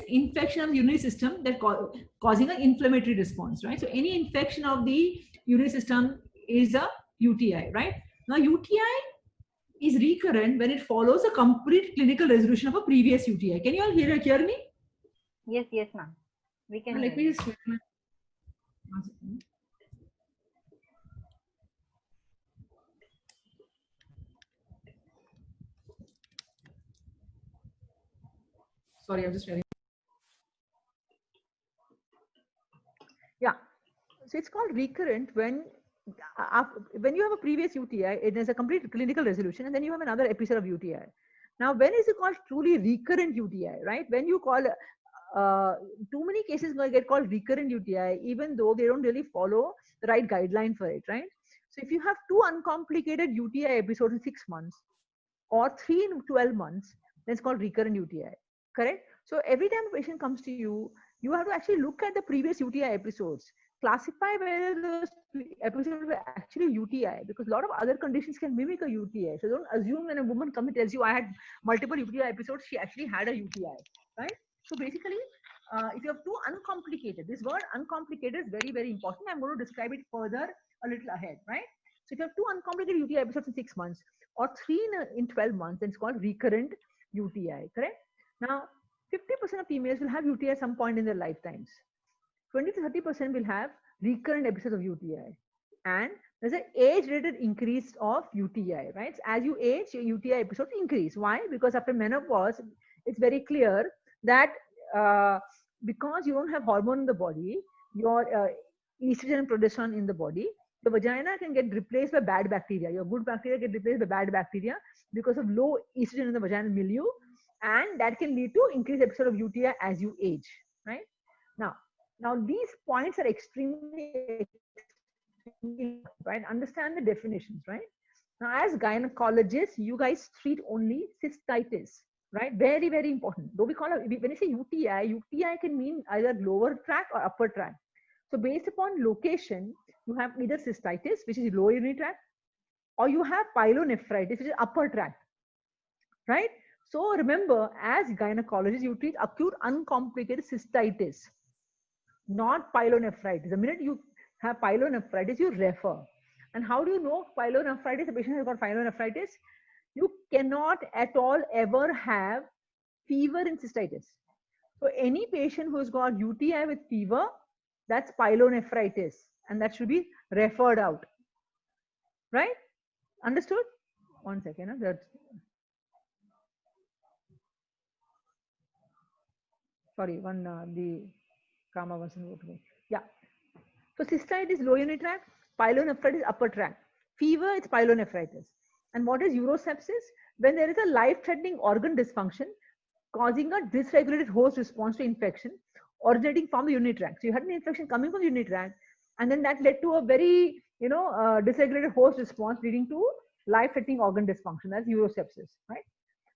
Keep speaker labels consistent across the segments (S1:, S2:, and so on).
S1: infection of the urinary system that causing an inflammatory response, right? So any infection of the urinary system is a UTI, right? Now UTI is recurrent when it follows a complete clinical resolution of a previous UTI. Can you all hear me?
S2: Yes, yes, ma'am. We can
S1: Let
S2: hear
S1: me
S2: you.
S1: just. Sorry, I'm just sharing. Yeah. So it's called recurrent when you have a previous UTI, it is a complete clinical resolution, and then you have another episode of UTI. Now, when is it called truly recurrent UTI, right? When you call too many cases going to get called recurrent UTI, even though they don't really follow the right guideline for it, right? So if you have 2 uncomplicated UTI episodes in 6 months or 3 in 12 months, then it's called recurrent UTI, correct? So every time a patient comes to you, you have to actually look at the previous UTI episodes, classify whether those episodes were actually UTI, because a lot of other conditions can mimic a UTI. So don't assume when a woman comes and tells you I had multiple UTI episodes, she actually had a UTI, right? So basically, if you have 2 uncomplicated, this word uncomplicated is very, very important. I'm going to describe it further a little ahead, right? So if you have 2 uncomplicated UTI episodes in 6 months or 3 in 12 months, then it's called recurrent UTI, correct? Now, 50% of females will have UTI at some point in their lifetimes. 20 to 30% will have recurrent episodes of UTI. And there's an age-related increase of UTI, right? So as you age, your UTI episodes increase. Why? Because after menopause, it's very clear that because you don't have hormone in the body, your estrogen and progesterone in the body, the vagina can get replaced by bad bacteria. Your good bacteria get replaced by bad bacteria because of low estrogen in the vaginal milieu, and that can lead to increased episode of UTI as you age, right? Now these points are extremely right. Understand the definitions, right? Now, as gynecologists, you guys treat only cystitis, right? Very, very important. Though we call it, when you say UTI, UTI can mean either lower tract or upper tract. So based upon location, you have either cystitis, which is lower urinary tract, or you have pyelonephritis, which is upper tract, right? So remember, as gynecologists, you treat acute uncomplicated cystitis, not pyelonephritis. The minute you have pyelonephritis, you refer. And how do you know pyelonephritis? The patient has got pyelonephritis. You cannot at all ever have fever in cystitis. So any patient who's got UTI with fever, that's pyelonephritis, and that should be referred out. Right? Understood? One second. Sorry, the comma wasn't working. Yeah. So cystitis is lower urinary tract, pyelonephritis upper tract. Fever, it's pyelonephritis. And what is urosepsis? When there is a life-threatening organ dysfunction causing a dysregulated host response to infection originating from the urinary tract. So you had an infection coming from the urinary tract, and then that led to a very, dysregulated host response leading to life-threatening organ dysfunction. That's urosepsis, right?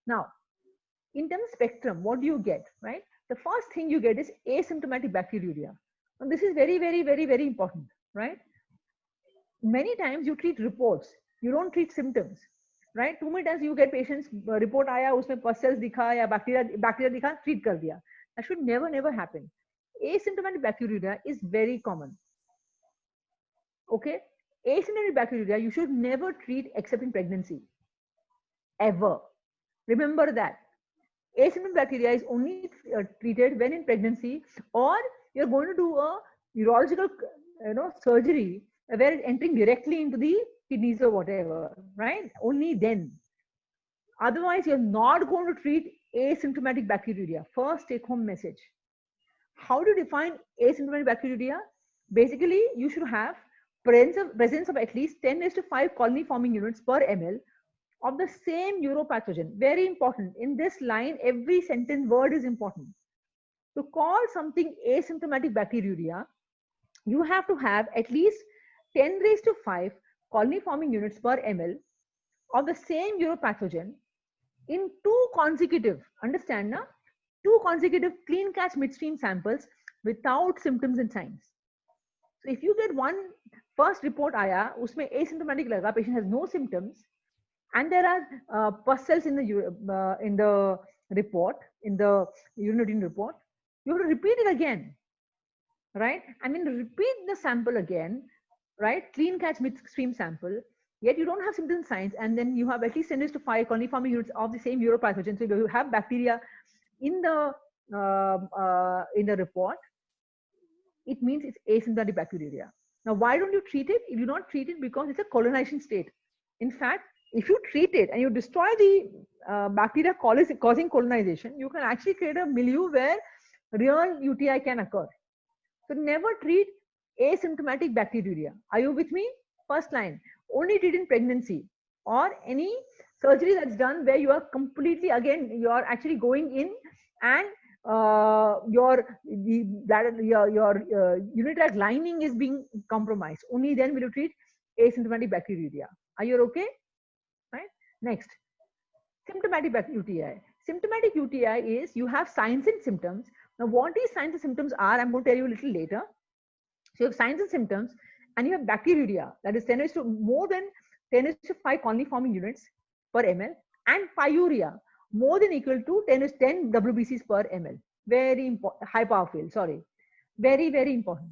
S1: Now, in terms of spectrum, what do you get, right? The first thing you get is asymptomatic bacteriuria. And this is very, very, very, very important, right? Many times you treat reports, you don't treat symptoms, right? Too many times you get patients report आया उसमें pus cells दिखा या bacteria दिखा, treat कर दिया. That should never happen. Asymptomatic bacteriuria is very common. Okay, asymptomatic bacteriuria you should never treat except in pregnancy, ever. Remember that. Asymptomatic bacteria is only treated when in pregnancy, or you're going to do a urological surgery where it's entering directly into the kidneys or whatever, right? Only then. Otherwise, you're not going to treat asymptomatic bacteriuria. First take home message. How do you define asymptomatic bacteriuria? Basically, you should have presence of at least 10⁵ colony forming units per ml of the same uropathogen. Very important. In this line, every sentence word is important. To call something asymptomatic bacteriuria, you have to have at least 10⁵ colony forming units per ml of the same uropathogen in 2 consecutive, understand na? 2 consecutive clean catch midstream samples without symptoms and signs. So if you get one first report आया, उसमें asymptomatic लगा, patient has no symptoms, and there are pus cells in the report, in the urinary report, you have to repeat it again, right? And then repeat the sample again, right? Clean catch midstream sample. Yet you don't have symptom signs, and then you have at least 10 to 5 coliform units of the same uropathogen. So you have bacteria in the report. It means it's asymptomatic bacteriuria. Now, why don't you treat it? You don't treat it because it's a colonization state. In fact, if you treat it and you destroy the bacteria causing colonization, you can actually create a milieu where real UTI can occur. So never treat asymptomatic bacteriuria. Are you with me? First line, only treat in pregnancy or any surgery that's done where you are completely, again, you are actually going in and your unit tract lining is being compromised. Only then will you treat asymptomatic bacteriuria. Are you okay? Right. Next, symptomatic UTI. Symptomatic UTI is you have signs and symptoms. Now, what these signs and symptoms are, I'm going to tell you a little later. So you have signs and symptoms, and you have bacteriuria, that is 10 to more than 10 to 5 colony forming units per ml, and pyuria, more than equal to 10 WBCs per ml. Very important, high power field, sorry. Very, very important.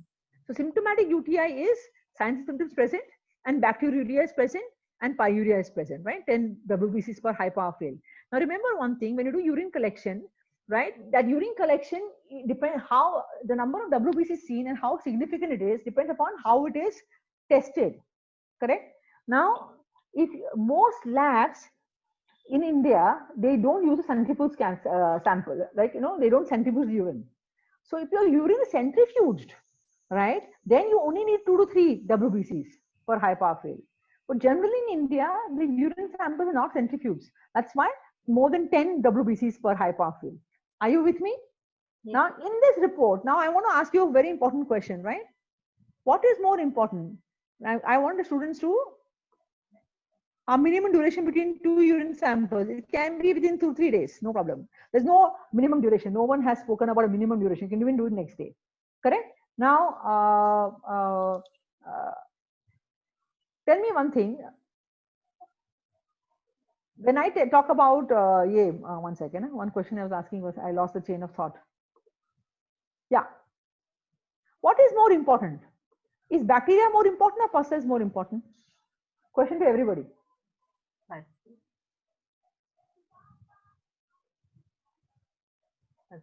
S1: So symptomatic UTI is signs and symptoms present, and bacteriuria is present, and pyuria is present, right? 10 WBCs per high power field. Now remember one thing, when you do urine collection, right, that urine collection depends how the number of WBC seen and how significant it is depends upon how it is tested, correct? Now, if most labs in India, they don't use a centrifuge sample, like, they don't centrifuge urine. So if your urine is centrifuged, right, then you only need 2 to 3 WBCs per high power field. But generally in India, the urine samples are not centrifuged. That's why more than 10 WBCs per high power field. Are you with me? Yes. Now, in this report, now I want to ask you a very important question, right? What is more important? I want the students to a minimum duration between 2 urine samples. It can be within 2-3 days, no problem. There's no minimum duration. No one has spoken about a minimum duration. You can even do it next day. Correct? Now, tell me one thing. When I talk about, one second. One question I was asking was, I lost the chain of thought. Yeah. What is more important? Is bacteria more important or pus cells more important? Question to everybody.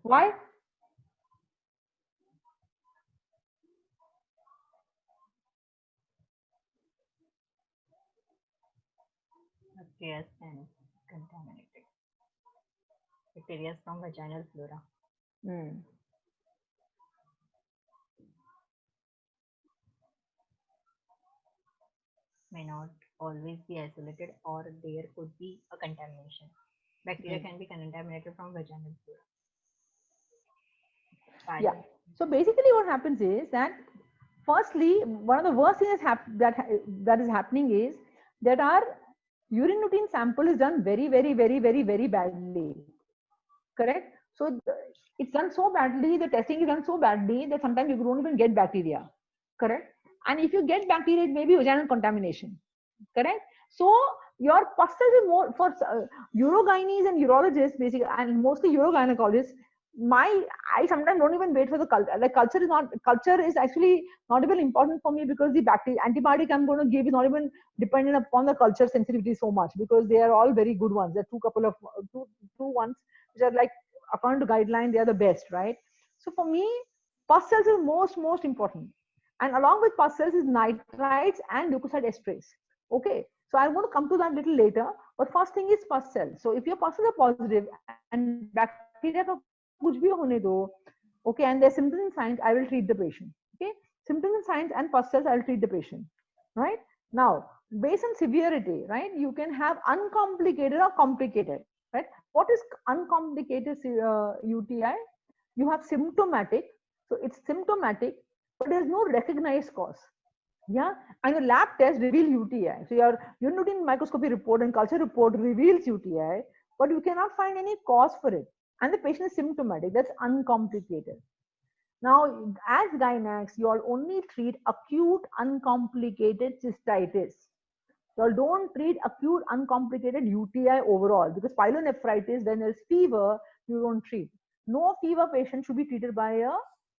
S1: Why?
S2: Bacteria and contaminated. Bacteria from vaginal flora. May not always be isolated, or there could be a contamination. Bacteria can be contaminated from vaginal flora.
S1: Yeah. So basically what happens is that, firstly, one of the worst things that is happening is that our urine routine sample is done very, very, very, very, very badly. Correct? So it's done so badly, the testing is done so badly that sometimes you don't even get bacteria. Correct? And if you get bacteria, it may be vaginal contamination. Correct? So your pus cells is more for urogynes and urologists, basically, and mostly urogynecologists. I sometimes don't even wait for the culture. Like culture is actually not even important for me, because the antibiotic I'm going to give is not even dependent upon the culture sensitivity so much, because they are all very good ones. There are two ones which are, like, according to guideline, they are the best, right? So for me, pus cells is most important, and along with pus cells is nitrites and leukocyte esterase. Okay, so I'm going to come to that a little later. But first thing is pus cells. So if your pus cells are positive and bacteria ka kuch bhi hone do, okay, and there's symptoms and signs, I will treat the patient. Okay, symptoms and signs and pus cells, I will treat the patient. Right? Now, based on severity, right, you can have uncomplicated or complicated. Right? What is uncomplicated UTI? You have symptomatic. So it's symptomatic, but there's no recognized cause. Yeah, and the lab test reveal UTI. So your urine routine microscopy report and culture report reveals UTI, but you cannot find any cause for it. And the patient is symptomatic. That's uncomplicated. Now, as gynacs, you all only treat acute uncomplicated cystitis. You all don't treat acute uncomplicated UTI overall, because pyelonephritis, when there's fever, you don't treat. no fever patient should be treated by a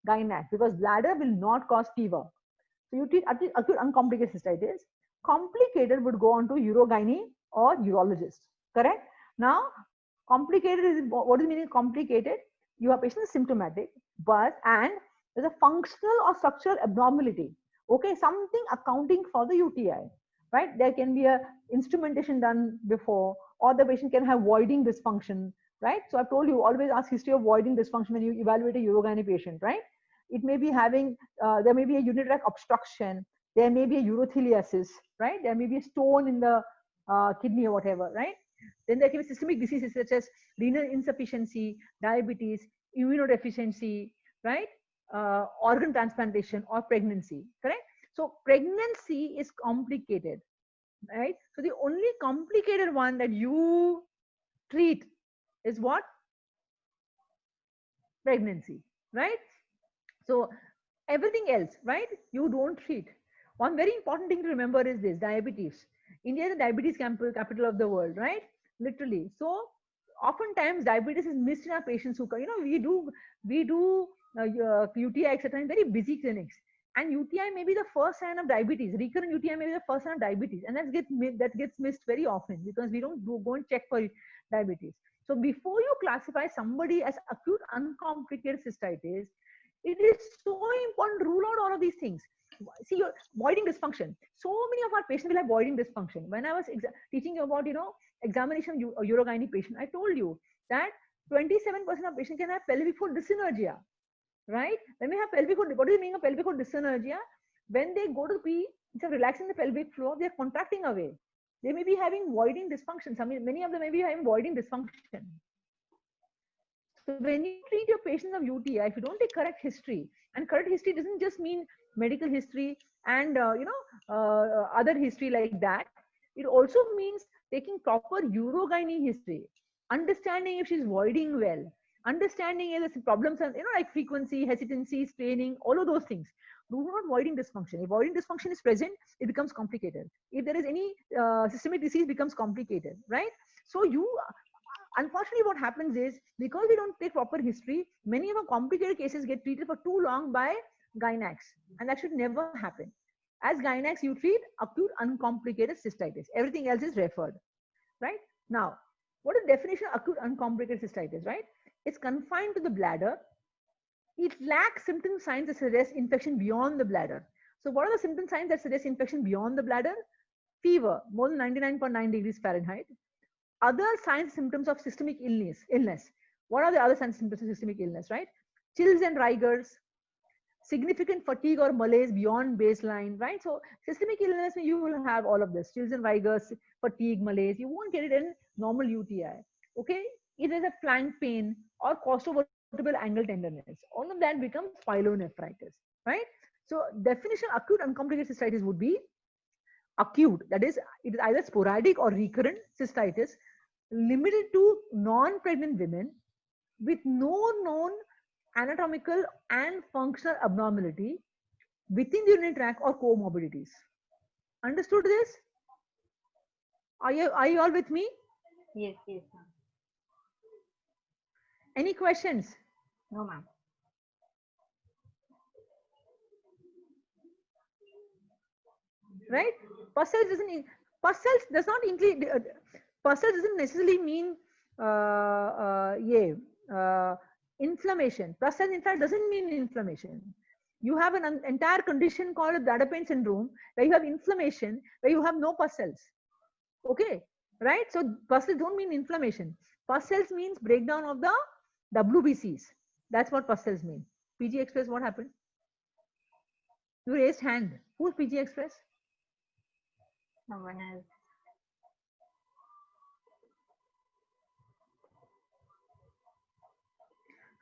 S1: gynac because bladder will not cause fever. So you treat acute uncomplicated cystitis. Complicated would go on to urogyne or urologist. Correct? Now, complicated is what is meaning complicated? You have patient is symptomatic, but and there's a functional or structural abnormality. Okay, something accounting for the UTI. Right? There can be a instrumentation done before, or the patient can have voiding dysfunction. Right? So I've told you always ask history of voiding dysfunction when you evaluate a urogyne patient. Right? It may be having there may be a urinary tract obstruction, there may be a urotheliasis, right? There may be a stone in the kidney or whatever, right? Then there can be systemic diseases such as renal insufficiency, diabetes, immunodeficiency, right? Organ transplantation or pregnancy, correct? So pregnancy is complicated, right? So the only complicated one that you treat is what? Pregnancy, right? So everything else, right? You don't treat. One very important thing to remember is this: diabetes. India is the diabetes capital of the world, right? Literally. So oftentimes diabetes is missed in our patients who, we do UTI etc. in very busy clinics, and UTI may be the first sign of diabetes. Recurrent UTI may be the first sign of diabetes, and that gets missed very often because we don't go and check for diabetes. So before you classify somebody as acute uncomplicated cystitis, it is so important to rule out all of these things. See, your voiding dysfunction. So many of our patients will have voiding dysfunction. When I was teaching you about, examination of urogyne patient, I told you that 27% of patients can have pelvic floor dyssynergia, right? When we have pelvic floor, what do you mean of pelvic floor dyssynergia? When they go to pee, instead of relaxing the pelvic floor, they are contracting away. They may be having voiding dysfunction. Many of them may be having voiding dysfunction. So when you treat your patients of UTI, if you don't take correct history, and correct history doesn't just mean medical history and other history like that. It also means taking proper urogyne history, understanding if she's voiding well, understanding if there's problems, like frequency, hesitancy, straining, all of those things. Do not voiding dysfunction. If voiding dysfunction is present, it becomes complicated. If there is any systemic disease, becomes complicated, right? So you unfortunately what happens is because we don't take proper history, many of our complicated cases get treated for too long by gynacs, and that should never happen. As gynacs you treat acute uncomplicated cystitis, everything else is referred, right? Now, what is definition of acute uncomplicated cystitis, right? It's confined to the bladder. It lacks symptom signs that suggest infection beyond the bladder. So what are the symptom signs that suggest infection beyond the bladder? Fever more than 99.9 degrees Fahrenheit. Other signs symptoms of systemic illness. What are the other signs symptoms of systemic illness, right? Chills and rigors, significant fatigue or malaise beyond baseline, right? So systemic illness, you will have all of this: chills and rigors, fatigue, malaise. You won't get it in normal UTI. Okay, it is a flank pain or costovertebral angle tenderness. All of that becomes pyelonephritis, right? So definition of acute uncomplicated cystitis would be acute, that is, it is either sporadic or recurrent cystitis limited to non-pregnant women with no known anatomical and functional abnormality within the urinary tract or comorbidities. Understood this? Are you all with me?
S2: Yes, yes, ma'am.
S1: Any questions?
S2: No, ma'am.
S1: Right? Pus cells does not include pus cells doesn't necessarily mean yeah, inflammation. Pus cells in fact doesn't mean inflammation. You have an entire condition called bladder pain syndrome where you have inflammation, where you have no pus cells. Okay, right? So pus cells don't mean inflammation. Pus cells means breakdown of the WBCs. That's what pus cells mean. PG Express, what happened? You raised hand. Who's PG Express?
S2: No one has.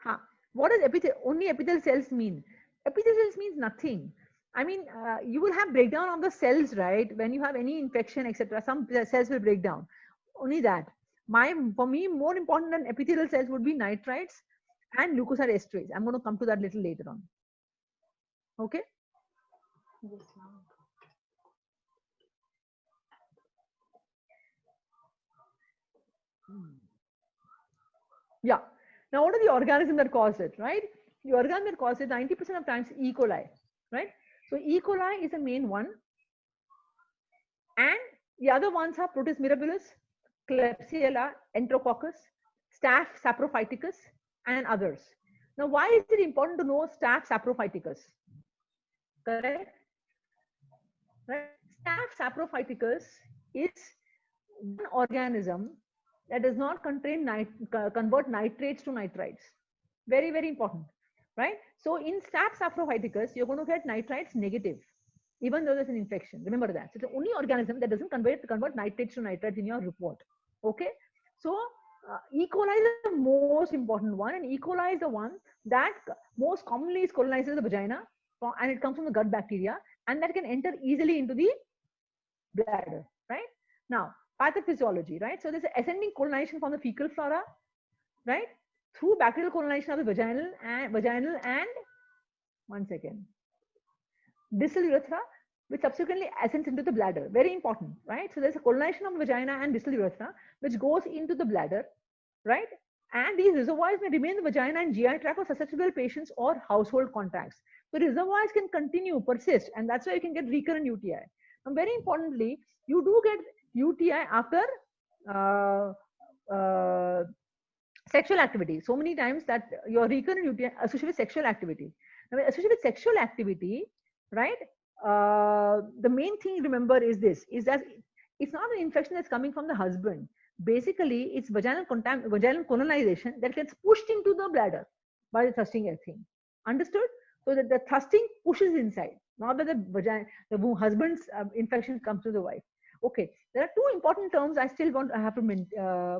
S1: Huh. What does only epithelial cells mean? Epithelial cells means nothing. I mean, you will have breakdown of the cells, right? When you have any infection, etc., some cells will break down. Only that. For me, more important than epithelial cells would be nitrites and leukocyte esterase. I'm going to come to that little later on. Okay.
S2: Yes, ma'am.
S1: Yeah. Now, what are the organisms that cause it, right? The organism that causes it 90% of times E. coli, right? So E. coli is the main one. And the other ones are Proteus mirabilis, Klebsiella, Enterococcus, Staph saprophyticus, and others. Now, why is it important to know Staph saprophyticus? Correct? Right? Staph saprophyticus is one organism that does not convert nitrates to nitrites. Very, very important, right? So in Staph saprophyticus, you're going to get nitrites negative, even though there's an infection. Remember that. So it's the only organism that doesn't convert nitrates to nitrites in your report. Okay. So E. coli is the most important one, and E. coli is the one that most commonly colonizes the vagina, and it comes from the gut bacteria, and that can enter easily into the bladder, right? Now, pathophysiology, right? So there's ascending colonization from the fecal flora, right? Through bacterial colonization of the vaginal and one second, distal urethra, which subsequently ascends into the bladder. Very important, right? So there's a colonization of vagina and distal urethra, which goes into the bladder, right? And these reservoirs may remain in the vagina and GI tract for susceptible patients or household contacts. So reservoirs can continue, persist, and that's why you can get recurrent UTI. And very importantly, you do get UTI after sexual activity. So many times that your recurrent UTI associated with sexual activity. Now, associated with sexual activity, right? The main thing remember is this: is that it's not an infection that's coming from the husband. Basically, it's vaginal colonization that gets pushed into the bladder by the thrusting thing. Understood? So that the thrusting pushes inside, not that the husband's infection comes to the wife. Okay, there are two important terms I have to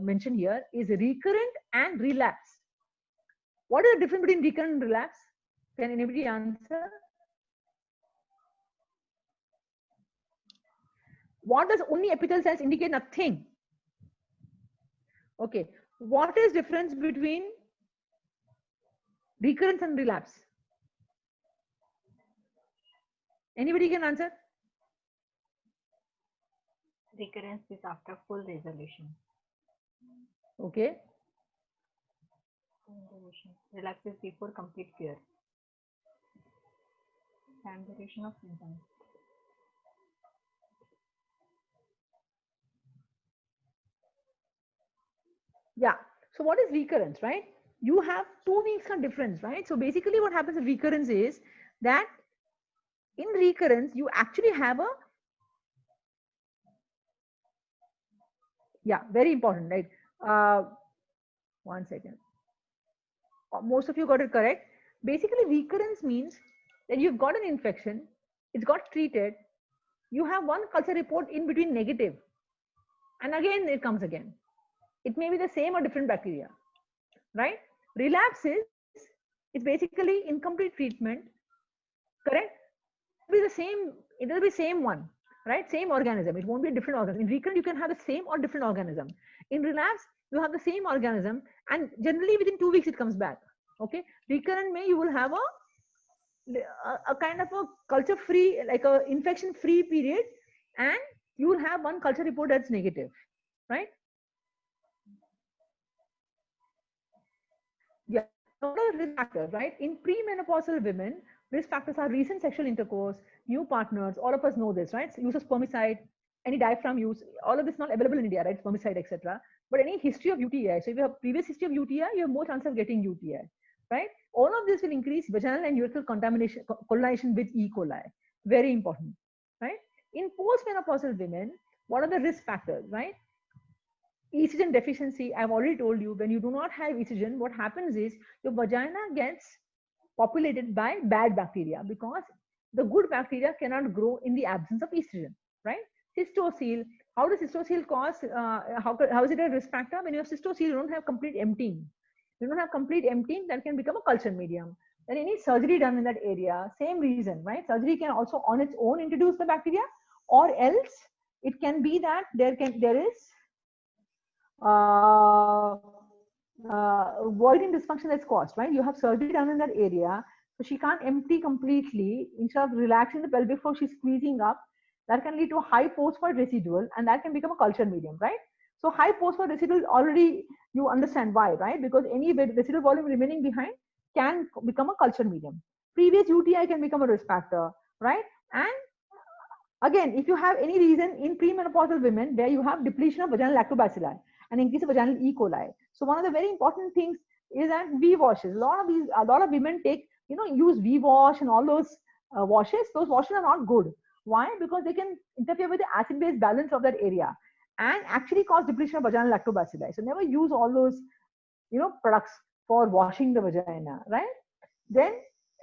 S1: mention here: is recurrent and relapse. What is the difference between recurrent and relapse? Can anybody answer? What does only epithelial cells indicate? Nothing. Okay, what is difference between recurrence and relapse? Anybody can answer?
S2: Recurrence is after full resolution.
S1: Okay.
S2: Relapse is before complete cure. Time duration of symptoms.
S1: Yeah. So what is recurrence, right? You have 2 weeks of difference, right? So basically what happens in recurrence is that in recurrence, you actually have a, yeah, very important, right? One second. Most of you got it correct. Basically, recurrence means that you've got an infection, it's got treated, you have one culture report in between negative, and again it comes again. It may be the same or different bacteria, right? Relapse is it's basically incomplete treatment, correct? It will be same one, right? Same organism. It won't be a different organism. In recurrent, you can have the same or different organism. In relapse, you have the same organism, and generally within 2 weeks it comes back. Okay, recurrent you will have a kind of a culture free, like a infection free period, and you will have one culture report that's negative, right? Yeah. What are risk factors, right? In premenopausal women, risk factors are recent sexual intercourse, new partners. All of us know this, right? So use of spermicide, any diaphragm use, all of this not available in India, right? Spermicide, etc. But any history of UTI. So if you have previous history of UTI, you have more chance of getting UTI, right? All of this will increase vaginal and urethral contamination, colonization with E. coli. Very important, right? In postmenopausal women, what are the risk factors, right? Estrogen deficiency, I've already told you, when you do not have estrogen, what happens is your vagina gets populated by bad bacteria because the good bacteria cannot grow in the absence of estrogen, right? Cystocele, how does cystocele cause, how is it a risk factor? When you have cystocele, you don't have complete emptying. You don't have complete emptying, that can become a culture medium. Then any surgery done in that area, same reason, right? Surgery can also on its own introduce the bacteria, or else it can be that there is voiding dysfunction that's caused, right? You have surgery done in that area, so she can't empty completely. Instead of relaxing the pelvic floor, she's squeezing up. That can lead to a high post-void residual, and that can become a culture medium, right? So high post-war residual already you understand why, right? Because any residual volume remaining behind can become a culture medium. Previous UTI can become a risk factor, right? And again, if you have any reason in premenopausal women where you have depletion of vaginal lactobacilli and increase of vaginal E. coli. So one of the very important things is that V washes. A lot of women take, use V wash and all those washes. Those washes are not good. Why? Because they can interfere with the acid-base balance of that area and actually cause depletion of vaginal lactobacilli. So never use all those, products for washing the vagina, right? Then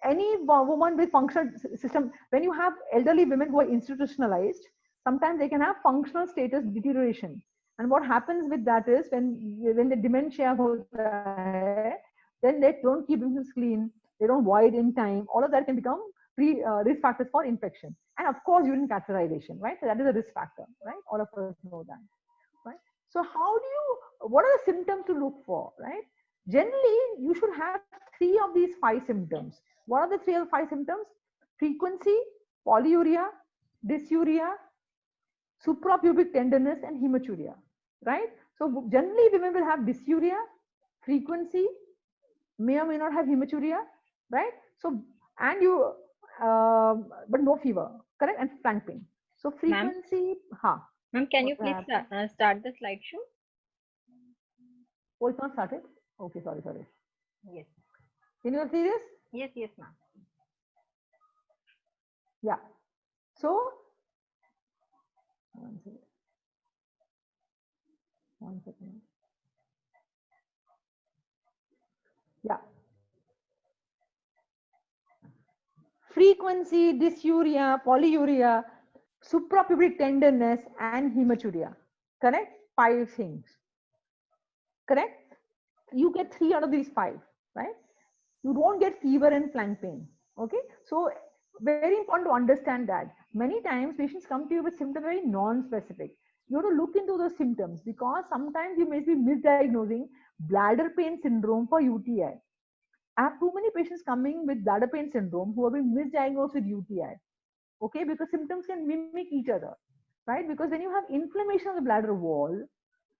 S1: any woman with functional system, when you have elderly women who are institutionalized, sometimes they can have functional status deterioration. And what happens with that is when the dementia hota hai, then they don't keep themselves clean, they don't void in time, all of that can become risk factors for infection. And of course, urine catheterization, right? So that is a risk factor, right? All of us know that, right? So what are the symptoms to look for, right? Generally, you should have three of these five symptoms. What are the three of the five symptoms? Frequency, polyuria, dysuria, suprapubic tenderness, and hematuria, right? So generally, women will have dysuria, frequency, may or may not have hematuria, right? So, and but no fever, correct? And flank pain. So
S2: Ma'am,
S1: frequency, ha.
S2: ma'am, can you
S1: What
S2: please
S1: happened?
S2: start the slideshow?
S1: Oh, it's not started? Okay, sorry.
S2: Yes.
S1: Can you see this?
S2: Yes, yes, ma'am.
S1: Yeah. So, one second. One second. Yeah. Frequency, dysuria, polyuria, suprapubic tenderness, and hematuria. Correct? Five things. Correct? You get three out of these five, right? You don't get fever and flank pain. Okay? So, very important to understand that. Many times patients come to you with symptoms very non-specific. You have to look into those symptoms because sometimes you may be misdiagnosing bladder pain syndrome for UTI. I have too many patients coming with bladder pain syndrome who have been misdiagnosed with UTI. Okay, because symptoms can mimic each other, right? Because when you have inflammation of the bladder wall,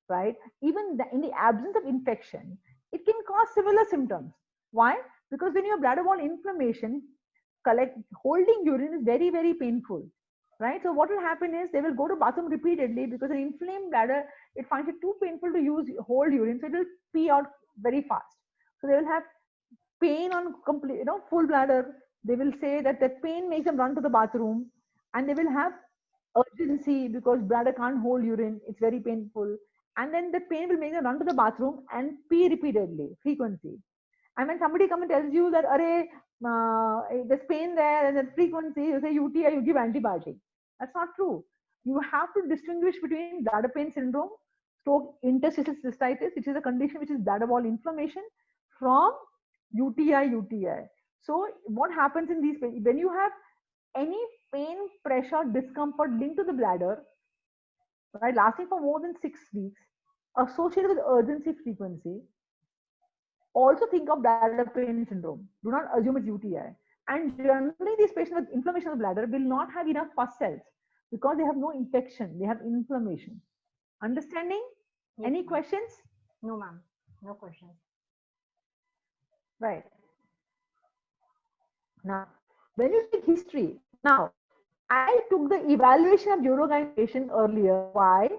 S1: right, even in the absence of infection, it can cause similar symptoms. Why? Because when you have bladder wall inflammation, holding urine is very, very painful, right? So what will happen is they will go to bathroom repeatedly because an inflamed bladder, it finds it too painful to hold urine, so it will pee out very fast. So they will have pain on complete, full bladder. They will say that the pain makes them run to the bathroom, and they will have urgency because bladder can't hold urine. It's very painful, and then the pain will make them run to the bathroom and pee repeatedly, frequency. And when somebody comes and tells you that, "Arey, there's pain there and there's frequency," you say UTI, you give antibiotic. That's not true. You have to distinguish between bladder pain syndrome, stroke interstitial cystitis, which is a condition which is bladder wall inflammation, from UTI. So what happens in these when you have any pain, pressure, discomfort linked to the bladder, right, lasting for more than 6 weeks, associated with urgency frequency, also think of bladder pain syndrome. Do not assume it's UTI. And generally, these patients with inflammation of the bladder will not have enough pus cells because they have no infection, they have inflammation. Understanding?
S2: Yes,
S1: Any
S2: ma'am.
S1: questions?
S2: No, ma'am. No questions.
S1: Right. Now, when you take history, now I took the evaluation of urogyne patient earlier. Why?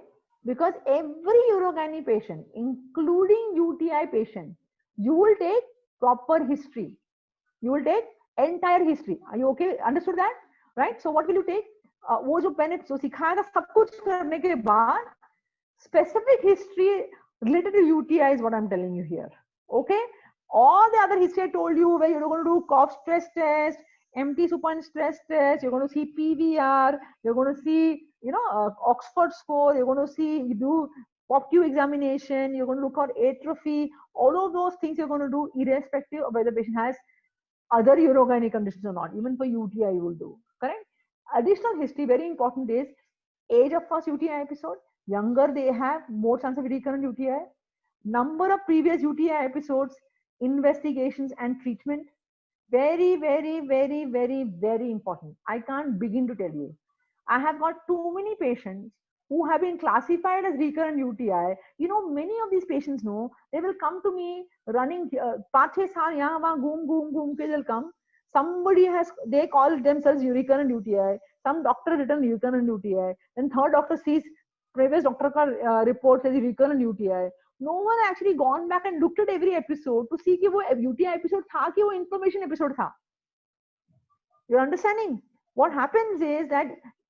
S1: Because every urogyne patient, including UTI patient, you will take proper history. You will take entire history. Are you okay? Understood that? Right? So what will you take? वो जो मैंने जो सिखाया सब कुछ करने के बाद specific history related to UTI is what I'm telling you here. Okay? All the other history I told you where you're going to do cough stress test, empty supine stress test, you're going to see PVR, you're going to see, Oxford score, you're going to see, you do POPQ examination, you're going to look at atrophy, all of those things you're going to do irrespective of whether the patient has other urogynec conditions or not. Even for UTI, you will do. Correct? Additional history, very important, is age of first UTI episode. Younger they have, more chance of recurrent UTI. Number of previous UTI episodes, investigations and treatment. Very, very, very, very, very important. I can't begin to tell you. I have got too many patients who have been classified as recurrent UTI, you know, many of these patients know, they will come to me running, 5-6 saal yahan wahan ghum ke they'll come. Somebody has, they call themselves recurrent UTI. Some doctor written recurrent UTI. Then third doctor sees previous doctor ka report says recurrent UTI. No one actually gone back and looked at every episode to see कि वो UTI episode था कि वो inflammation episode था. You're understanding? What happens is that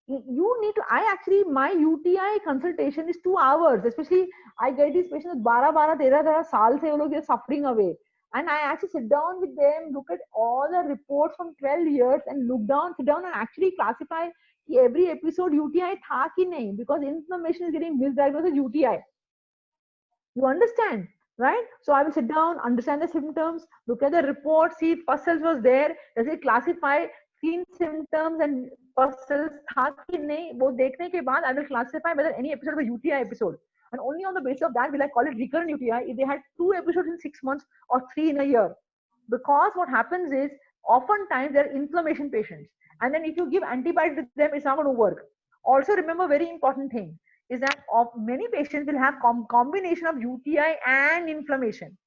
S1: you need to, I actually, my UTI consultation is 2 hours. Especially, I get these patients 12, 13 saal se wo log are suffering away. And I actually sit down with them, look at all the reports from 12 years and sit down and actually classify every episode UTI tha ki nahi, because inflammation is getting misdiagnosed as UTI. You understand, right? So I will sit down, understand the symptoms, look at the report, see if pus was there, does it classify seen symptoms and pus tha ki nahi, wo dekhne ke baad I will classify whether any episode was UTI episode. And only on the basis of that will I call it recurrent UTI if they had 2 episodes in 6 months or 3 in a year. Because what happens is, oftentimes they're inflammation patients. And then if you give antibiotics to them, it's not going to work. Also remember, very important thing is that of many patients will have combination of UTI and inflammation.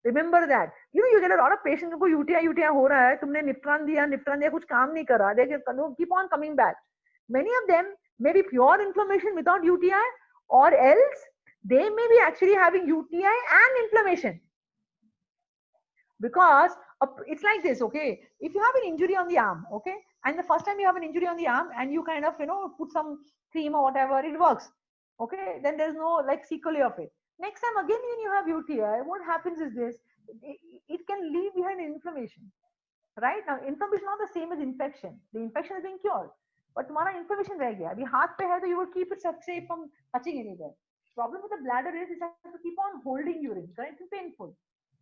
S1: Remember that. You know, you get a lot of patients who UTI हो रहा है, तुमने निप्ट्रान दिया कुछ काम नहीं करा, they keep on coming back. Many of them may be pure inflammation without UTI, or else they may be actually having UTI and inflammation. Because it's like this, okay? If you have an injury on the arm, okay, and the first time you have an injury on the arm and you kind of, you know, put some cream or whatever, it works, okay, then there's no like sequelae of it. Next time again when you have UTI, what happens is this, it can leave behind inflammation, right? Now inflammation is not the same as infection. The infection is being cured, but तुम्हारा inflammation रह गया. अभी हाथ पे है तो you will keep it safe from touching anywhere. Problem with the bladder is it has to keep on holding urine, correct? It's painful,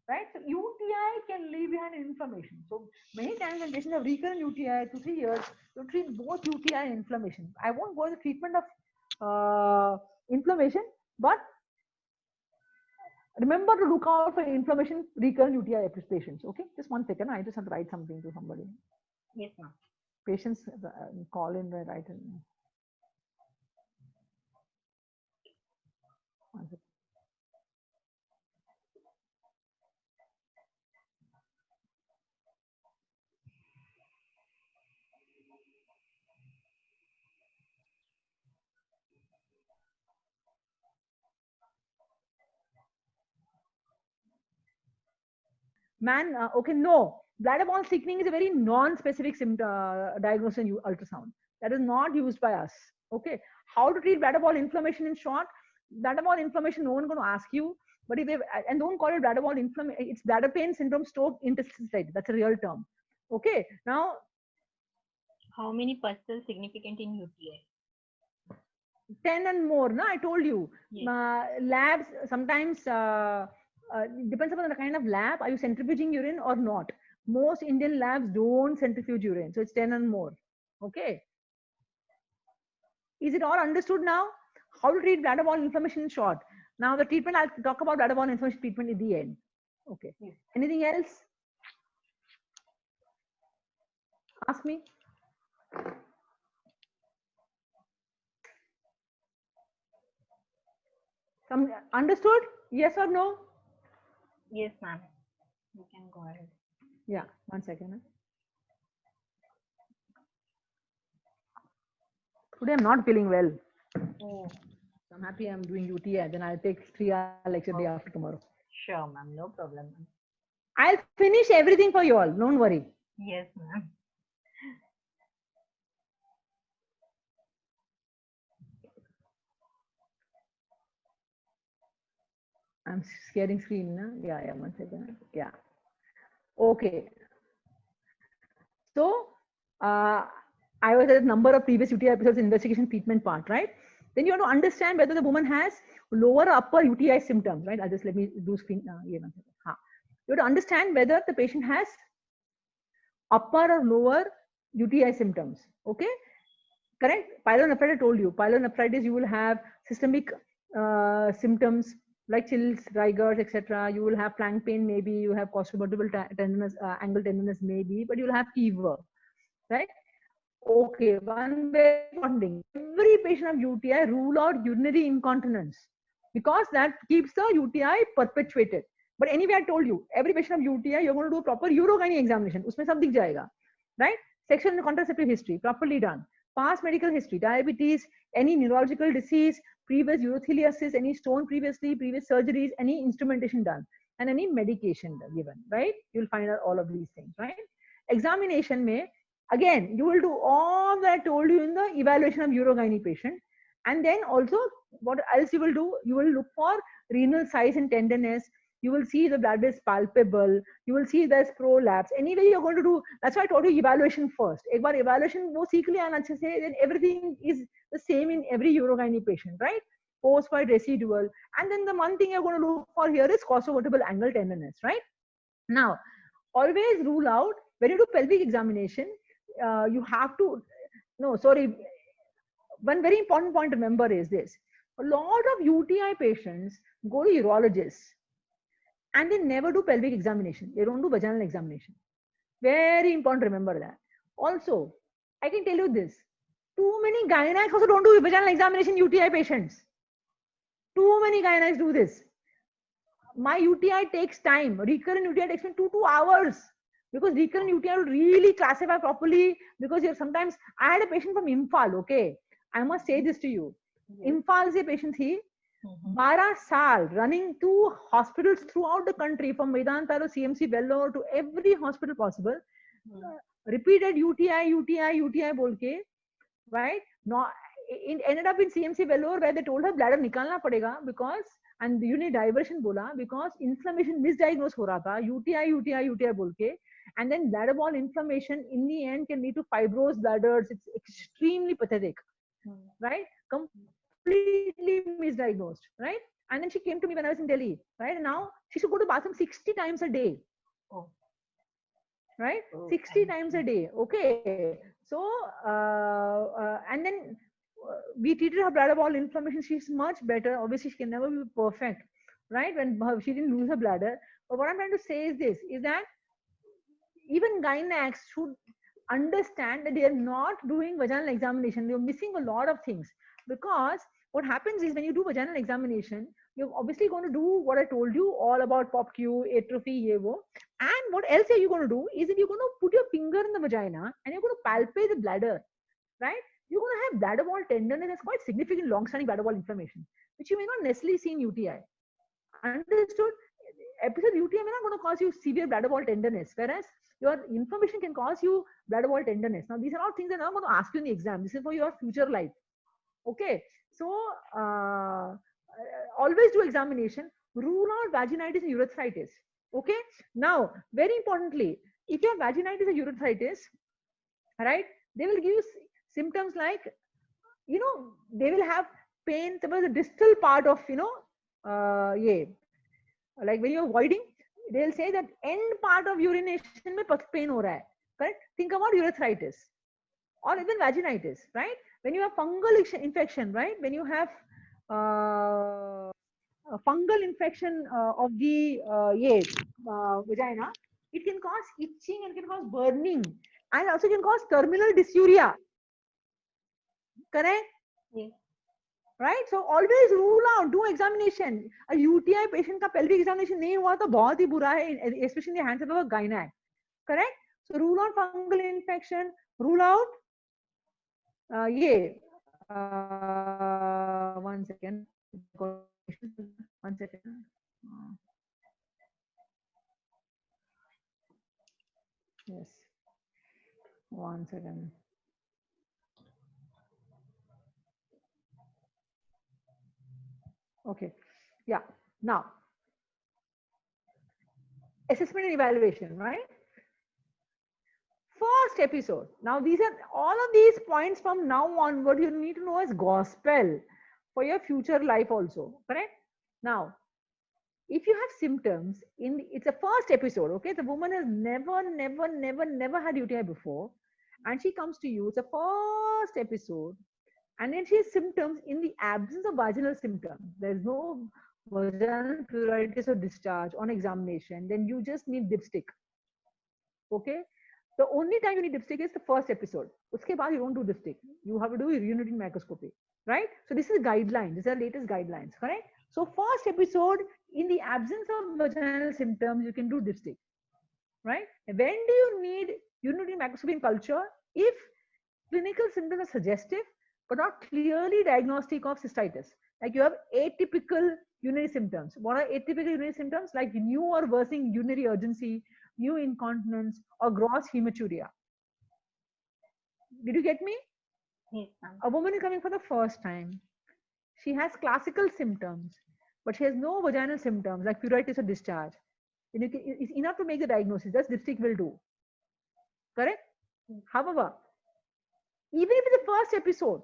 S1: right? So UTI can leave behind inflammation. So many times when patients have recurrent UTI 2-3 years, you treat both UTI and inflammation. I won't go into treatment of inflammation, but remember to look out for inflammation recurrent UTI patients. Okay, just 1 second. I just have to write something to somebody.
S2: Yes, ma'am.
S1: Patients call in, write in. 1 second. Man, okay, no. Bladder wall thickening is a very non-specific diagnosis in ultrasound. That is not used by us. Okay. How to treat bladder wall inflammation in short? Bladder wall inflammation, no one going to ask you. But if they, and don't call it bladder wall inflammation, it's bladder pain syndrome stroke intestinal. That's a real term. Okay. Now,
S2: how many pus significant in UTI?
S1: 10 and more. No, I told you.
S2: Yes.
S1: Labs sometimes. Depends upon the kind of lab. Are you centrifuging urine or not? Most Indian labs don't centrifuge urine, so it's 10 and more. Okay. Is it all understood now? How to treat bladder wall inflammation in short. Now the treatment, I'll talk about bladder wall inflammation treatment at the end. Okay. Yes. Anything else? Ask me. Some understood? Yes or no?
S2: Yes, ma'am. You can go ahead.
S1: Yeah, 1 second. Today I'm not feeling well.
S2: Oh.
S1: So I'm happy I'm doing UTI. Then I'll take 3-hour lecture day after tomorrow.
S2: Sure, ma'am. No problem.
S1: I'll finish everything for you all. Don't worry.
S2: Yes, ma'am.
S1: I'm sharing screen. Na? Yeah, 1 second. Yeah. Okay. So, I was at a number of previous UTI episodes in investigation treatment part, right? Then you have to understand whether the woman has lower or upper UTI symptoms, right? I'll just let me do screen. You have to understand whether the patient has upper or lower UTI symptoms. Okay, correct? Pyelonephritis, I told you. Pyelonephritis, you will have systemic symptoms like chills, rigors, etc. You will have flank pain, maybe you have costovertebral tenderness, ankle tenderness, maybe, but you'll have fever, right? Okay, one very important thing. Every patient of UTI rule out urinary incontinence because that keeps the UTI perpetuated. But anyway, I told you, every patient of UTI, you're going to do a proper urogyne examination. Usme sab dikh jayega, right? Sexual and contraceptive history, properly done. Past medical history, diabetes, any neurological disease, previous urotheliasis, any stone previously, previous surgeries, any instrumentation done, and any medication given, right? You'll find out all of these things, right? Examination may, again, you will do all that I told you in the evaluation of urogyne patient. And then also, what else you will do? You will look for renal size and tenderness. You will see the blood is palpable. You will see there's prolapse. Anyway, you're going to do. That's why I told you evaluation first. एक बार evaluation वो सीख लिया ना अच्छे से, then everything is the same in every urogyne patient, right? Post-void residual, and then the one thing you're going to look for here is costovertebral angle tenderness, right? Now, always rule out when you do pelvic examination. You have to, no, sorry, one very important point to remember is this: a lot of UTI patients go to urologists and they never do pelvic examination. They don't do vaginal examination. Very important to remember that. Also, I can tell you this: too many gynecologists also don't do vaginal examination UTI patients. Too many gynecologists do this. My UTI takes time. Recurrent UTI takes me 2 hours because recurrent UTI will really classify properly. Because you're sometimes, I had a patient from Imphal. Okay, I must say this to you. Imphal से patient थी, 12 साल running 2 hospitals throughout the country, from Vedanta to CMC Vellore to every hospital possible. Repeated UTI बोल के, right? No, it ended up in CMC Vellore where they told her bladder निकालना पड़ेगा because, and you need diversion बोला because inflammation misdiagnosed हो रहा था, UTI बोल के, and then bladder wall inflammation in the end can lead to fibrosed bladders. It's extremely pathetic, right? Completely misdiagnosed, right? And then she came to me when I was in Delhi, right? And now she should go to bathroom 60 times a day.
S2: Oh.
S1: Right? 60 times a day. Okay. So, and then we treated her bladder wall inflammation. She's much better. Obviously, she can never be perfect, right? When she didn't lose her bladder. But what I'm trying to say is this: is that even gynecologists should understand that they are not doing vaginal examination. They're missing a lot of things, because what happens is when you do vaginal examination, you're obviously going to do what I told you all about POPQ, atrophy, yevo. And what else are you going to do is that you're going to put your finger in the vagina and you're going to palpate the bladder, right? You're going to have bladder wall tenderness. That's quite significant long-standing bladder wall inflammation, which you may not necessarily see in UTI. Understood? Episode UTI may not going to cause you severe bladder wall tenderness, whereas your inflammation can cause you bladder wall tenderness. Now, these are all things that I'm not going to ask you in the exam. This is for your future life. Okay. So, always do examination. Rule out vaginitis and urethritis. Okay. Now, very importantly, if you have vaginitis or urethritis, right, they will give you symptoms like, they will have pain. The distal part of, yeah, like when you're voiding, they'll say that end part of urination में pain हो रहा है, correct? Think about urethritis or even vaginitis, right? When you have fungal infection, right? When you have a fungal infection of the vagina, it can cause itching and can cause burning, and also can cause terminal dysuria, correct?
S2: Yes.
S1: Right? So always rule out, do examination. A UTI patient का pelvic examination नहीं हुआ तो बहुत ही बुरा है, especially in the hands of a gynac. Correct? So rule out fungal infection, rule out one second. One second. Yes. One second. Okay. Yeah. Now, assessment and evaluation, right? First episode. Now, these are all of these points from now on. What you need to know is gospel for your future life also. Correct? Now, if you have symptoms it's a first episode. Okay, the woman has never had UTI before, and she comes to you. It's a first episode, and then she has symptoms in the absence of vaginal symptoms. There's no vaginal pruritus or discharge on examination. Then you just need dipstick. Okay, The only time you need dipstick is the first episode. Uske baad you don't do dipstick. You have to do urinary microscopy, right? So this is guidelines. These are latest guidelines, correct? So first episode, in the absence of vaginal symptoms, you can do dipstick, right? When do you need urinary microscopy in culture? If clinical symptoms are suggestive but not clearly diagnostic of cystitis. Like you have atypical urinary symptoms. What are atypical urinary symptoms? Like new or worsening urinary urgency, new incontinence, or gross hematuria. Did you get me?
S2: Yes, ma'am.
S1: A woman is coming for the first time. She has classical symptoms, but she has no vaginal symptoms like pruritus or discharge. Then it's enough to make the diagnosis. That's dipstick will do. Correct? However, even if it's the first episode,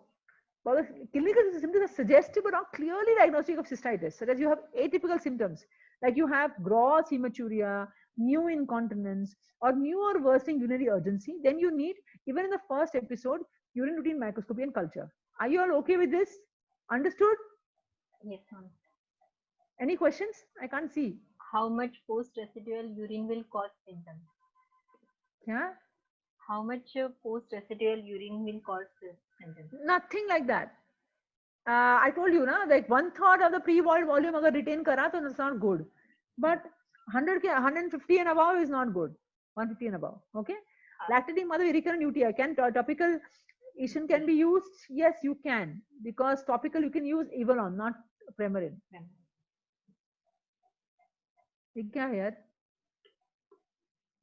S1: but the clinical symptoms are suggestive but not clearly diagnostic of cystitis, such as you have atypical symptoms, like you have gross hematuria, new incontinence, or new or worsening urinary urgency, then you need, even in the first episode, urine routine microscopy and culture. Are you all okay with this? Understood?
S2: Yes, ma'am.
S1: Any questions? I can't see.
S2: How much post-residual urine will cause symptoms?
S1: Yeah?
S2: How much post-residual urine will cause symptoms?
S1: Nothing like that. I told you, na, like 1/3 of the pre-boiled volume agar retain kara, then it's not good. But 150 and above is not good. 150 and above. Okay. Lactating mother recurrent UTI. Can topical Asian can be used? Yes, you can, because topical you can use Evolon, not Premarin. ये क्या है यार?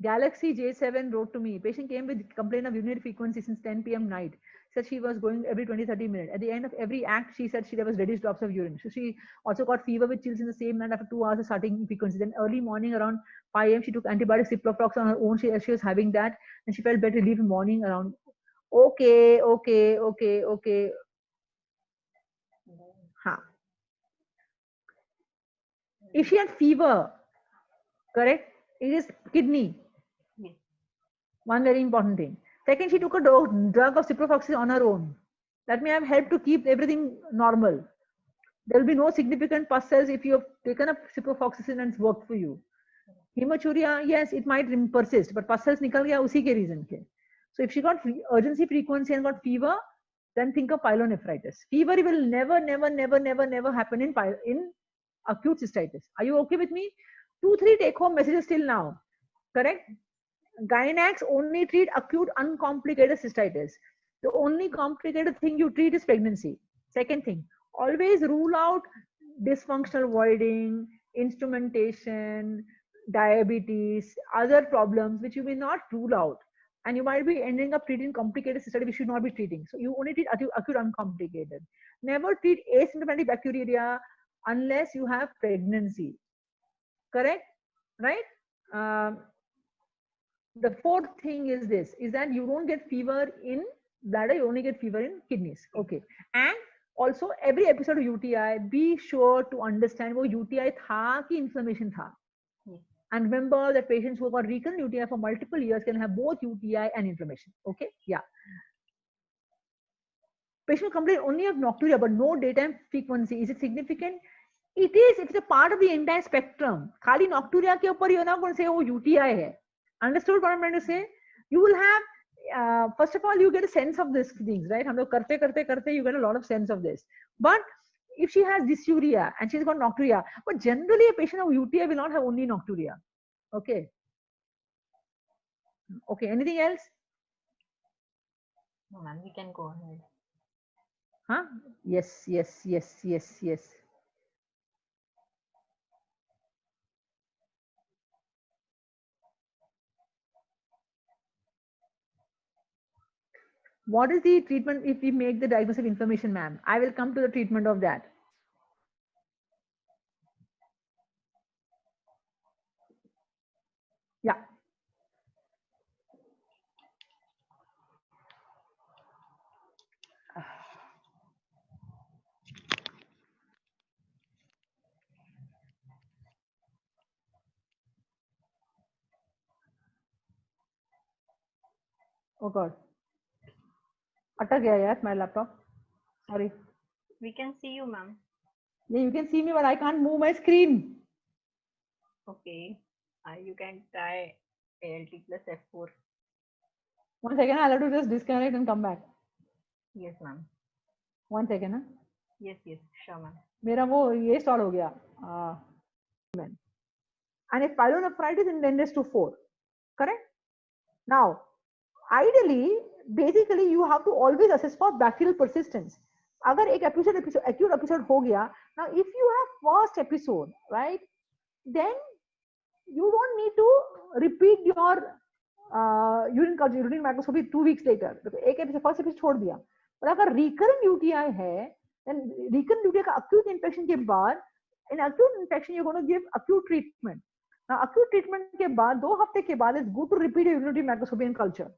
S1: Galaxy J7 wrote to me. Patient came with complaint of urinary frequency since 10 p.m. night. Said she was going every 20-30 minutes. At the end of every act, she said there was reddish drops of urine. So she also got fever with chills in the same night after 2 hours of starting frequency. Then early morning around 5 a.m. she took antibiotic ciproflox on her own. She was having that, and she felt better relief in morning around. Okay. Huh. If she had fever, correct, it is kidney.
S2: Yes.
S1: One very important thing. Second, she took a drug of ciprofloxacin on her own. That may have helped to keep everything normal. There will be no significant pus cells if you have taken up ciprofloxacin and it's worked for you. Hematuria, yes, it might persist, but pus cells nikal gaya usi ke reason ke. So if she got urgency frequency and got fever, then think of pyelonephritis. Fever will never happen in acute cystitis. Are you okay with me? 2-3 take-home messages till now. Correct? Gynacs only treat acute uncomplicated cystitis. The only complicated thing you treat is pregnancy. Second thing, always rule out dysfunctional voiding, instrumentation, diabetes, other problems which you may not rule out. And you might be ending up treating complicated cystitis which you should not be treating. So you only treat acute uncomplicated. Never treat asymptomatic bacteriuria unless you have pregnancy. Correct? Right? The fourth thing is this, is that you don't get fever in bladder, you only get fever in kidneys. Okay. And also every episode of UTI, be sure to understand wo UTI tha ki inflammation tha. And remember that patients who have got recurrent UTI for multiple years can have both UTI and inflammation. Okay. Yeah. Patient complain only of nocturia but no daytime frequency. Is it significant? It is. It's a part of the entire spectrum. खाली nocturia के ऊपर ये ना कौन से वो UTI है. Understood what I'm trying to say? You will have, first of all, you get a sense of these things, right? हम लोग करते, you get a lot of sense of this. But if she has dysuria and she's got nocturia, but generally a patient of UTI will not have only nocturia. Okay. Okay. Anything else?
S2: No, ma'am, we can go ahead.
S1: Huh? Yes. What is the treatment if we make the diagnosis of inflammation, ma'am? I will come to the treatment of that. Yeah. Oh God. अटक गया यार my laptop. Sorry.
S2: We can see you, ma'am.
S1: Yeah, you can see me, but I can't move my screen.
S2: Okay. You can try ALT plus F4.
S1: One second, I'll have to just disconnect and come back.
S2: Yes, ma'am.
S1: 1 second. Huh?
S2: Yes, yes, sure, ma'am.
S1: मेरा वो ये start हो गया. And if pyelonephritis endends to 4, correct? Now, ideally, basically, you have to always assess for bacterial persistence. अगर एक acute episode हो गया, now if you have first episode, right, then you don't need to repeat your urine microscopy 2 weeks later. एक episode first episode छोड़ दिया. और अगर recurrent UTI है, then recurrent UTI का acute infection के बाद, in acute infection you're going to give acute treatment. Now acute treatment के बाद 2 हफ्ते के बाद it's good to repeat your urine microscopy and culture.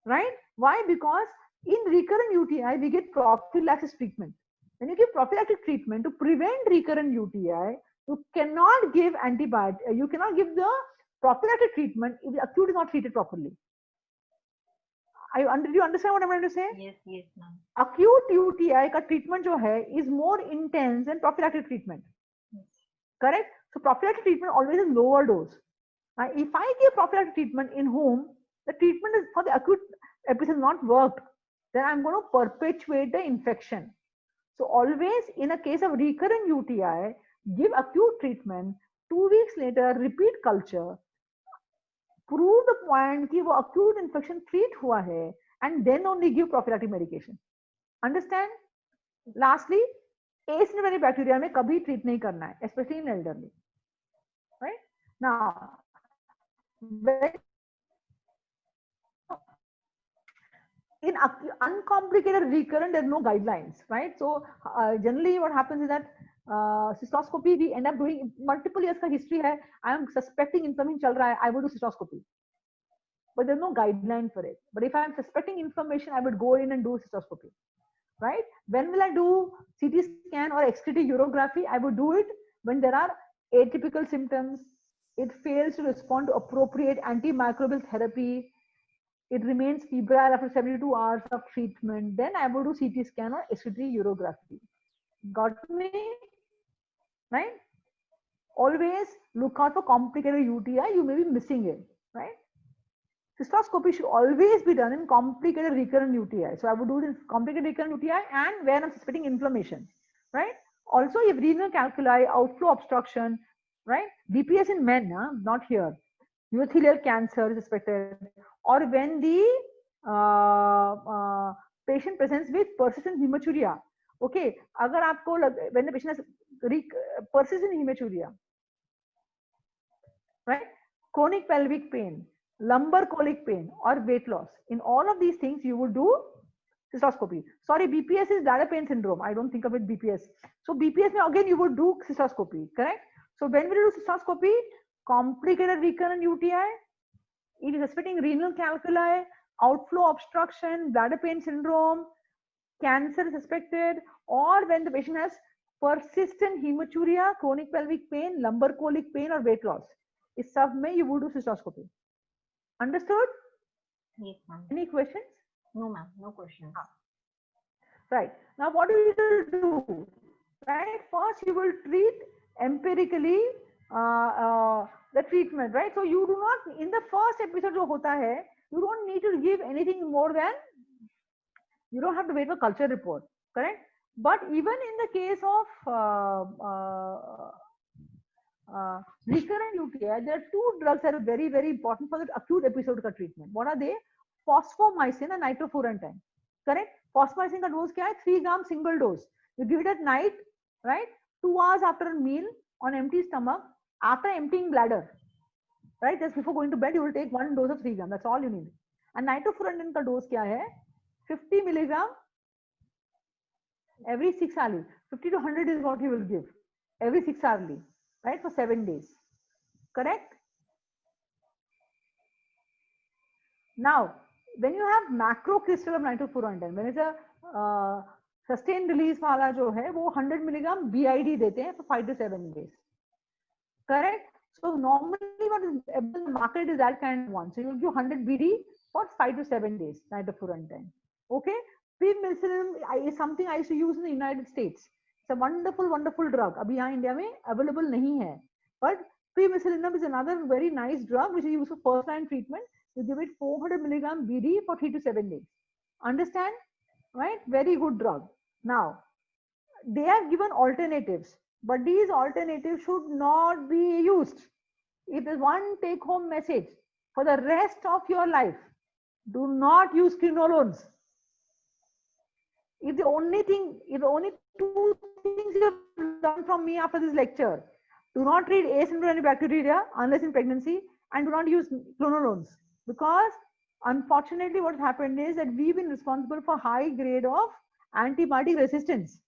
S1: Right? Why? Because in recurrent UTI, we get prophylaxis treatment. When you give prophylactic treatment to prevent recurrent UTI, you cannot give antibiotic. You cannot give the prophylactic treatment if the acute is not treated properly. Do you understand what I'm trying to say?
S2: Yes, yes, ma'am.
S1: Acute UTI का treatment जो है is more intense than prophylactic treatment.
S2: Yes.
S1: Correct? So prophylactic treatment always is lower dose. Now, if I give prophylactic treatment in whom the treatment is for the acute episode not worked, then I'm going to perpetuate the infection. So always in a case of recurrent UTI, give acute treatment, 2 weeks later repeat culture, prove the point कि वो acute infection treat हुआ है, and then only give prophylactic medication. Understand? Lastly, asymptomatic bacteria में कभी treat नहीं करना है, especially in elderly. Right? Now, when in uncomplicated recurrent, there are no guidelines, right? So generally what happens is that cystoscopy, we end up doing multiple years का history है. I am suspecting inflammation चल रहा है, I would do cystoscopy. But there's no guideline for it. But if I'm suspecting inflammation, I would go in and do cystoscopy, right? When will I do CT scan or excretory urography? I would do it when there are atypical symptoms, it fails to respond to appropriate antimicrobial therapy, it remains febrile after 72 hours of treatment, then I would do CT scan or excretory urography. Got me? Right? Always look out for complicated UTI, you may be missing it, right? Cystoscopy should always be done in complicated recurrent UTI. So I would do it in complicated recurrent UTI and when I'm suspecting inflammation, right? Also, if renal calculi, outflow obstruction, right? BPS in men, not here. Urothelial cancer is suspected, or when the patient presents with persistent hematuria. Okay, अगर आपको when the patient has persistent hematuria, right? Chronic pelvic pain, lumbar colic pain, or weight loss. In all of these things, you would do cystoscopy. Sorry, BPS is bladder pain syndrome. I don't think of it BPS. So BPS, again, you would do cystoscopy, correct? So when we do cystoscopy, complicated recurrent UTI, it is suspecting renal calculi, outflow obstruction, bladder pain syndrome, cancer is suspected, or when the patient has persistent hematuria, chronic pelvic pain, lumbar colic pain, or weight loss. इस सब में you would do cystoscopy. Understood?
S2: Yes, ma'am.
S1: Any questions?
S2: No, ma'am. No questions.
S1: Right. Now, what do you do? Right. First, you will treat empirically the treatment. Right. So you do not in the first episode जो होता है, you don't need to give anything more than you don't have to wait for culture report. Correct. But even in the case of recurrent UTI, there are 2 drugs that are very, very important for the acute episode का treatment. What are they? Fosfomycin and nitrofurantoin. Correct? Fosfomycin का dose क्या है? 3 gram single dose. You give it at night, right? 2 hours after a meal on empty stomach, after emptying bladder, right? Just before going to bed, you will take 1 dose of 3 gram. That's all you need. And nitrofurantoin का dose क्या है? 50 milligram every 6 hourly. 50 to 100 is what you will give every 6 hourly, right? For 7 days. Correct? Now, when you have macro crystal of nitrofurantoin, when it's a sustained release वाला जो है वो 100 milligram BID देते हैं for 5 to 7 days. Correct? So normally what is the market is that kind of one. So you give 100 BD for 5 to 7 days nitrofurantoin. Okay? Penicillin is something I used to use in the United States. It's a wonderful, wonderful drug. अभी यहाँ India में available नहीं है. But penicillinum is another very nice drug which is used for first line treatment. You give it 400 milligram BD for 3 to 7 days. Understand? Right? Very good drug. Now, they have given alternatives, but these alternatives should not be used. If there's one take home message for the rest of your life, do not use quinolones. If the only two things you have learned from me after this lecture, do not treat asymptomatic bacteremia unless in pregnancy, and do not use quinolones, because unfortunately what happened is that we've been responsible for high grade of antibiotic resistance.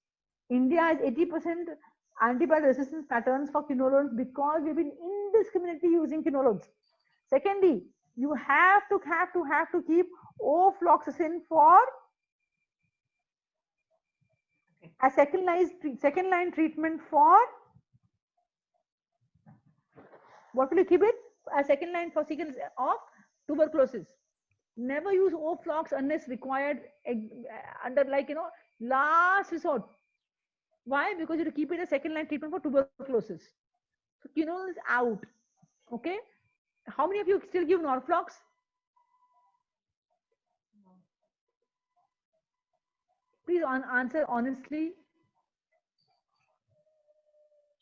S1: India has 80% antibiotic resistance patterns for quinolones because we've been indiscriminately using quinolones. Secondly, you have to keep ofloxacin for a second line treatment for, what will you keep it? A second line for sequence of tuberculosis. Never use oflox unless required, under, like, last resort. Why? Because you have to keep it a second line treatment for tuberculosis. So quinol is out. Okay. How many of you still give Norflox? Please answer honestly.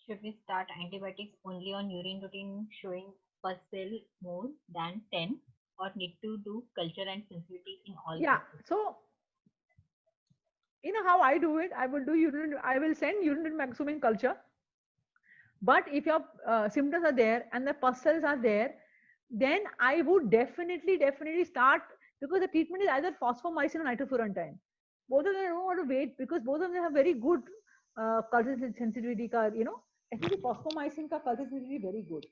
S2: Should we start antibiotics only on urine routine showing pus cell more than 10, or need to do culture and sensitivity in all
S1: Yeah.
S2: cases?
S1: So you know how I do it? I will send urinary maximum culture. But if your symptoms are there and the pus cells are there, then I would definitely start, because the treatment is either phosphomycin or nitrofurantoin. Both of them don't want to wait, because both of them have very good culture sensitivity. Especially phosphomycin ka culture sensitivity very good.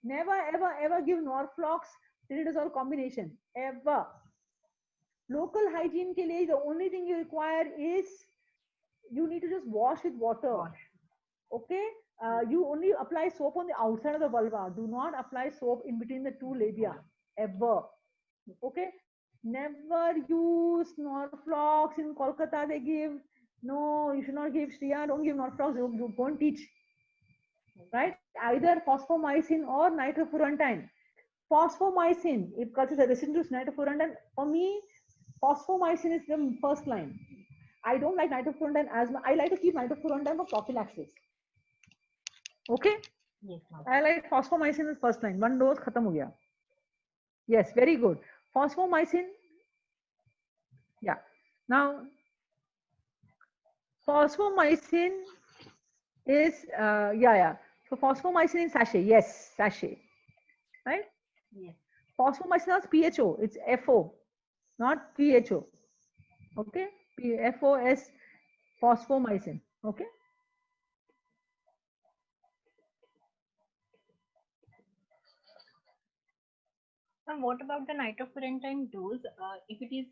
S1: Never ever give Norflox Tilidazole combination ever. Local hygiene ke liye, the only thing you require is you need to just wash with water.
S2: Wash.
S1: Okay. You only apply soap on the outside of the vulva. Do not apply soap in between the two labia ever. Okay. Never use Norflox. In Kolkata they give. No, you should not give. Shriya, don't give Norflox. You won't teach. Right? Either phosphomycin or nitrofurantoin. Phosphomycin, if culture is resistant to nitrofurantoin, for me, phosphomycin is the first line. I don't like nitrofurantoin as much. I like to keep nitrofurantoin for prophylaxis. Okay.
S2: Yes, ma'am.
S1: I like phosphomycin as first line. One dose khatam ho gaya. Yes, very good. Phosphomycin. Yeah. Now, phosphomycin is yeah. So phosphomycin in sachet. Yes, sachet. Right.
S2: Yes.
S1: Phosphomycin is PHO. It's FO, not PHO. Okay. FOS, phosphomycin. Okay.
S2: And what about the nitrofurantoin dose? If it is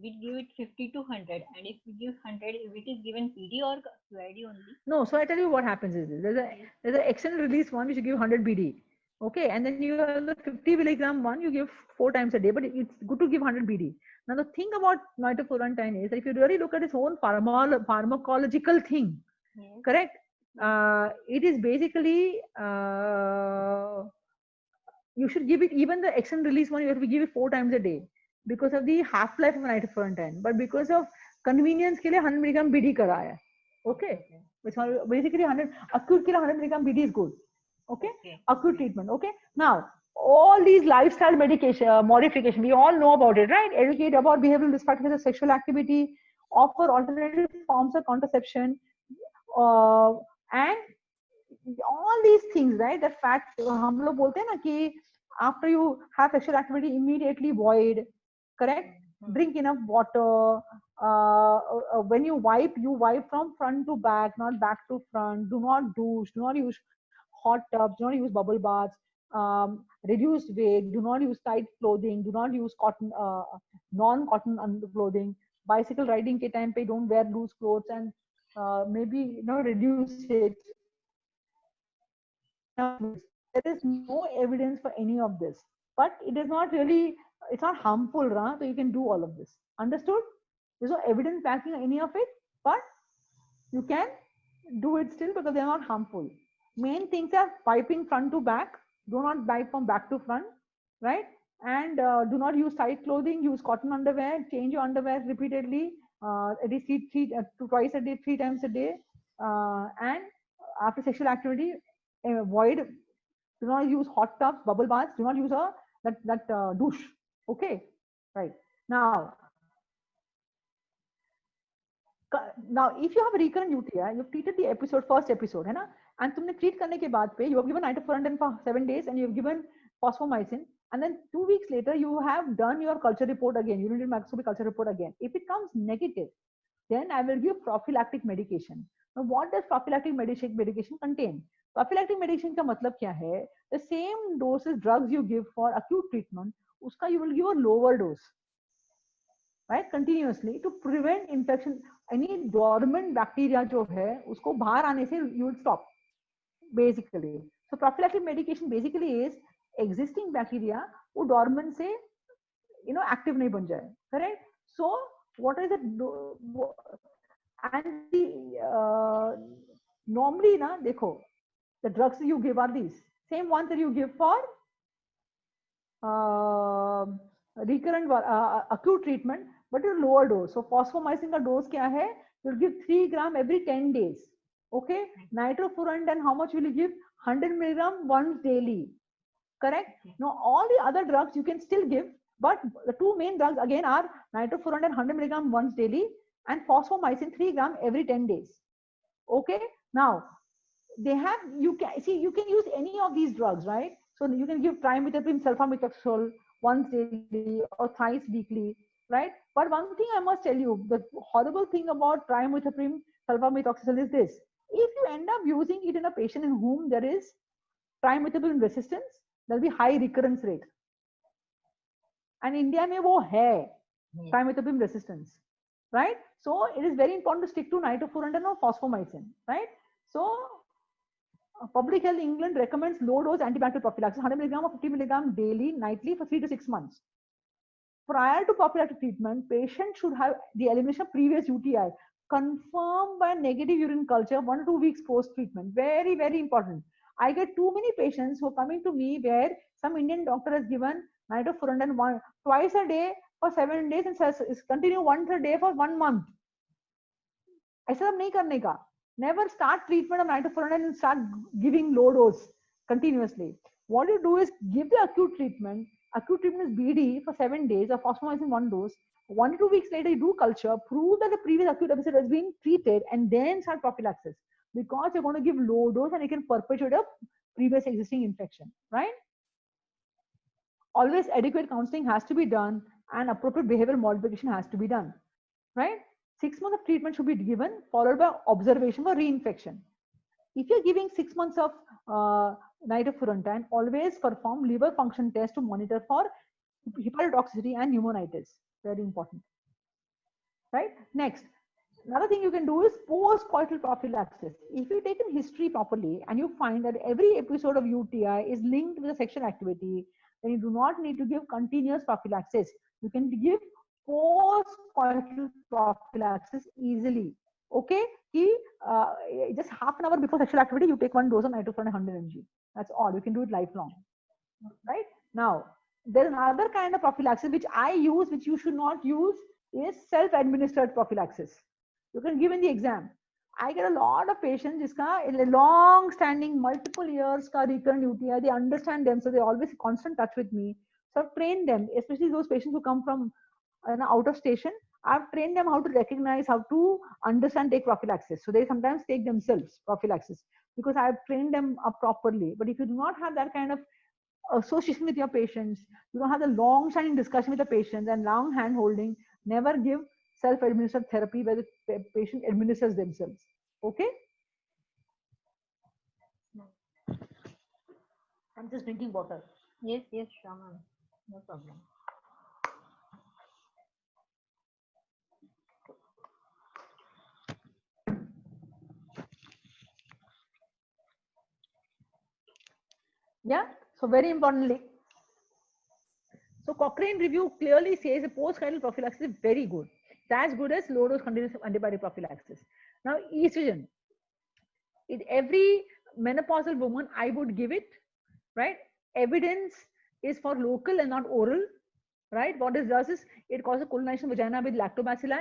S2: we give it 50 to 100, and if we give 100, if it is given PD or QID only?
S1: No, so I tell you what happens is this. There's an extended release one which you give 100 BD. Okay, and then you have the 50 milligram one you give 4 times a day, but it's good to give 100 BD. Now the thing about nitrofurantoin is that if you really look at its own pharmacological thing,
S2: Yes.
S1: correct? It is basically you should give it, even the extended release one, you have to give it 4 times a day because of the half life of nitrofurantoin. But because of convenience के लिए 100 milligram BD करा है. Okay. Which basically 100 acute के लिए 100 milligram BD is good. Okay. Acute treatment. Okay. Now all these lifestyle medication modification, we all know about it, right? Educate about behavioral risk factors of sexual activity, offer alternative forms of contraception, and all these things, right? The fact हम लोग बोलते हैं ना कि after you have sexual activity immediately void, correct? Drink enough water. When you wipe from front to back, not back to front. Do not douche. Do not use hot tubs. Do not use bubble baths. Reduce weight. Do not use tight clothing. Do not use cotton, non-cotton clothing. Bicycle riding के time पे don't wear loose clothes, and maybe reduce it. There is no evidence for any of this, but it is not really, it's not harmful, so you can do all of this. Understood? There's no evidence backing any of it, but you can do it still because they're not harmful. Main things are wiping front to back. Do not wipe from back to front, right? and do not use tight clothing. Use cotton underwear. Change your underwear repeatedly, at least twice a day, 3 times a day. And after sexual activity, avoid. Do not use hot tubs, bubble baths. Do not use that douche. Okay, right. Now if you have a recurrent UTI, you've treated the first episode, है ना, and तुमने treat करने के बाद पे you have given nitrofurantoin for 7 days and you have given phosphomycin, and then 2 weeks later you have done your culture report again, urinary microscopy culture report again. If it comes negative, then I will give prophylactic medication. Now what does prophylactic medication contain? Prophylactic medication का मतलब क्या है? The same doses drugs you give for acute treatment, उसका you will give a lower dose, right, continuously to prevent infection. Any dormant bacteria जो है उसको बाहर आने से you will stop basically. So prophylactic medication basically is existing bacteria वो dormant से active नहीं बन जाए, correct? So what is it? And normally ना देखो, the drugs you give are these same ones that you give for recurrent acute treatment, but a lower dose. So phosphomycin का dose क्या है? You'll give 3 gram every 10 days. Okay. Nitrofurantoin, how much will you give? 100 milligram once daily. Correct. Now all the other drugs you can still give, but the two main drugs again are nitrofurantoin 100 milligram once daily and phosphomycin 3 gram every 10 days. Okay. Now they have, you can use any of these drugs, right? So you can give trimethoprim sulfamethoxazole once daily or thrice weekly, right? But one thing I must tell you, the horrible thing about trimethoprim sulfamethoxazole is this: if you end up using it in a patient in whom there is trimethoprim resistance, there will be high recurrence rate. And India mein wo hai trimethoprim resistance, right? So it is very important to stick to nitrofurantoin or phosphomycin, right? So Public Health England recommends low dose antibacterial prophylaxis, 100 milligram or 50 milligram daily, nightly for 3 to 6 months. Prior to prophylactic treatment, patient should have the elimination of previous UTI confirmed by negative urine culture 1 to 2 weeks post treatment. Very, very important. I get too many patients who are coming to me where some Indian doctor has given nitrofurantoin twice a day for 7 days and says continue once a day for 1 month. ऐसा सब नहीं करने का. Never start treatment of nitrofurantoin and start giving low dose continuously. What you do is give the acute treatment. Acute treatment is BD for 7 days or phosphomycin 1 dose. 1 to 2 weeks later, you do culture, prove that the previous acute episode has been treated, and then start prophylaxis. Because you're going to give low dose and it can perpetuate a previous existing infection, right? Always adequate counseling has to be done and appropriate behavioral modification has to be done, right? 6 months of treatment should be given, followed by observation for reinfection. If you're giving 6 months of nitrofurantoin, always perform liver function test to monitor for hepatotoxicity and pneumonitis. Very important. Right? Next, another thing you can do is post-coital prophylaxis. If you take in history properly and you find that every episode of UTI is linked with a sexual activity, then you do not need to give continuous prophylaxis. You can give post-coital prophylaxis easily. Okay, just half an hour before sexual activity, you take 1 dose of nitrofurantoin 100 mg. That's all. You can do it lifelong. Right? Now, there's another kind of prophylaxis which I use, which you should not use, is self-administered prophylaxis. You can give in the exam. I get a lot of patients jiska long-standing, multiple years ka recurrent UTI. They understand them, so they always constant touch with me. So I've trained them, especially those patients who come from out of station. I've trained them how to recognize, how to understand, take prophylaxis. So they sometimes take themselves prophylaxis because I've trained them up properly. But if you do not have that kind of association with your patients, you don't have the long-standing discussion with the patients and long hand-holding, never give self-administered therapy where the patient administers themselves. Okay? I'm just drinking water.
S2: Yes, sure, ma'am. No problem.
S1: Yeah, so very importantly, so Cochrane review clearly says a post-coital prophylaxis is very good. It's as good as low-dose continuous antibiotic prophylaxis. Now, estrogen, in every menopausal woman, I would give it, right? Evidence is for local and not oral, right? What it does is it causes colonization of vagina with lactobacilli,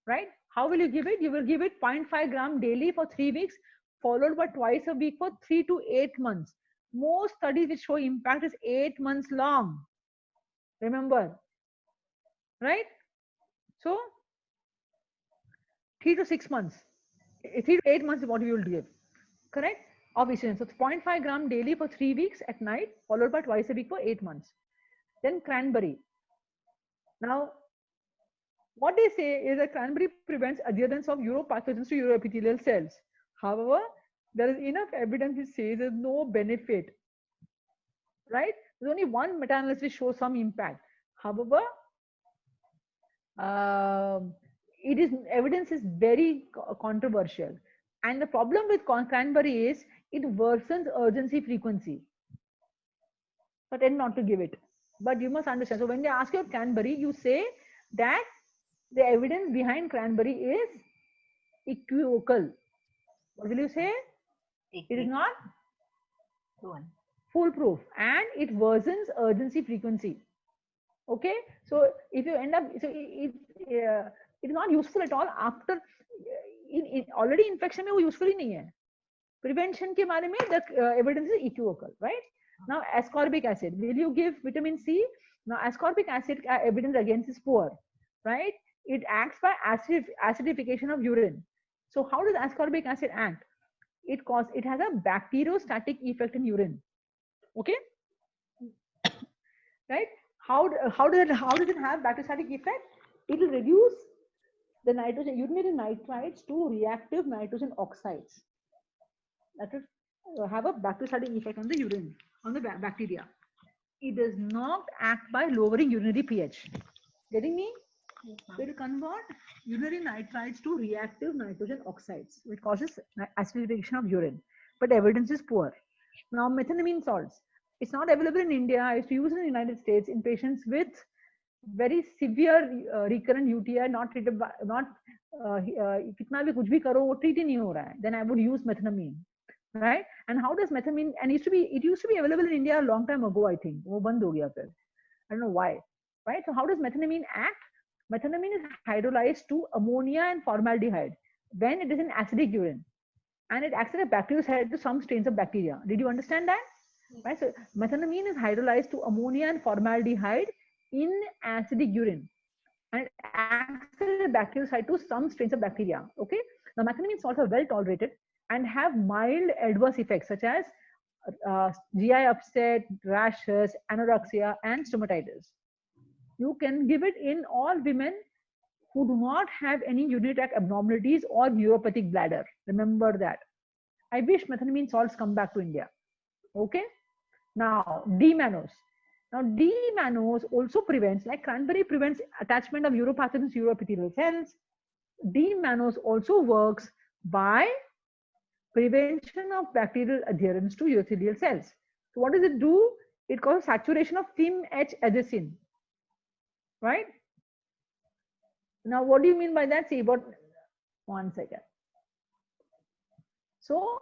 S1: right? How will you give it? You will give it 0.5 gram daily for 3 weeks, followed by twice a week for 3 to 8 months. Most studies which show impact is 8 months long. Remember, right? So 3 to 6 months, 3 to 8 months is what you will give, correct? Of estrogen. So it's 0.5 gram daily for 3 weeks at night, followed by twice a week for 8 months. Then cranberry. Now, what they say is that cranberry prevents adherence of uropathogens to uroepithelial cells. However, there is enough evidence which says there's no benefit, right? There's only one meta-analysis which shows some impact. However, it is evidence is very controversial, and the problem with cranberry is it worsens urgency frequency. So I tend not to give it, but you must understand. So when they ask you about cranberry, you say that the evidence behind cranberry is equivocal. What will you say? It is not foolproof, and it worsens urgency frequency. Okay, so if you end up, so it is not useful at all after already infection में वो useful ही नहीं है. Prevention के बारे में the evidence is equivocal, right? Now ascorbic acid, will you give vitamin C? Now ascorbic acid evidence against is poor, right? It acts by acidification of urine. So how does ascorbic acid act? It has a bacteriostatic effect in urine. Okay, right? How does it have bacteriostatic effect? It will reduce the nitrogen urinary nitrites to reactive nitrogen oxides. That will have a bacteriostatic effect on the urine, on the bacteria. It does not act by lowering urinary pH. Getting me? So it will convert urinary nitrites to reactive nitrogen oxides, which causes acidification of urine. But evidence is poor. Now, methenamine salts. It's not available in India. I used to use it in the United States in patients with very severe recurrent UTI, not treated by, not kitna bhi kuch bhi karo, wo treat ही नहीं हो रहा है. Then I would use methenamine, right? And how does methenamine? And it used to be available in India a long time ago, I think. वो बंद हो गया फिर. I don't know why, right? So how does methenamine act? Methenamine is hydrolyzed to ammonia and formaldehyde when it is in acidic urine, and it acts as a bactericide to some strains of bacteria. Did you understand that? Right. So methenamine is hydrolyzed to ammonia and formaldehyde in acidic urine, and it acts as a bactericide to some strains of bacteria. Okay. Now methenamine salts are well tolerated and have mild adverse effects such as GI upset, rashes, anorexia, and stomatitis. You can give it in all women who do not have any urinary tract abnormalities or neuropathic bladder. Remember that. I wish methenamine salts come back to India. Okay. Now, D-mannose. Now, D-mannose also prevents, like cranberry prevents attachment of uropathogens to uroepithelial cells. D-mannose also works by prevention of bacterial adherence to urothelial cells. So what does it do? It causes saturation of FIM-H-adhesine, right? Now, what do you mean by that? See, about 1 second. So,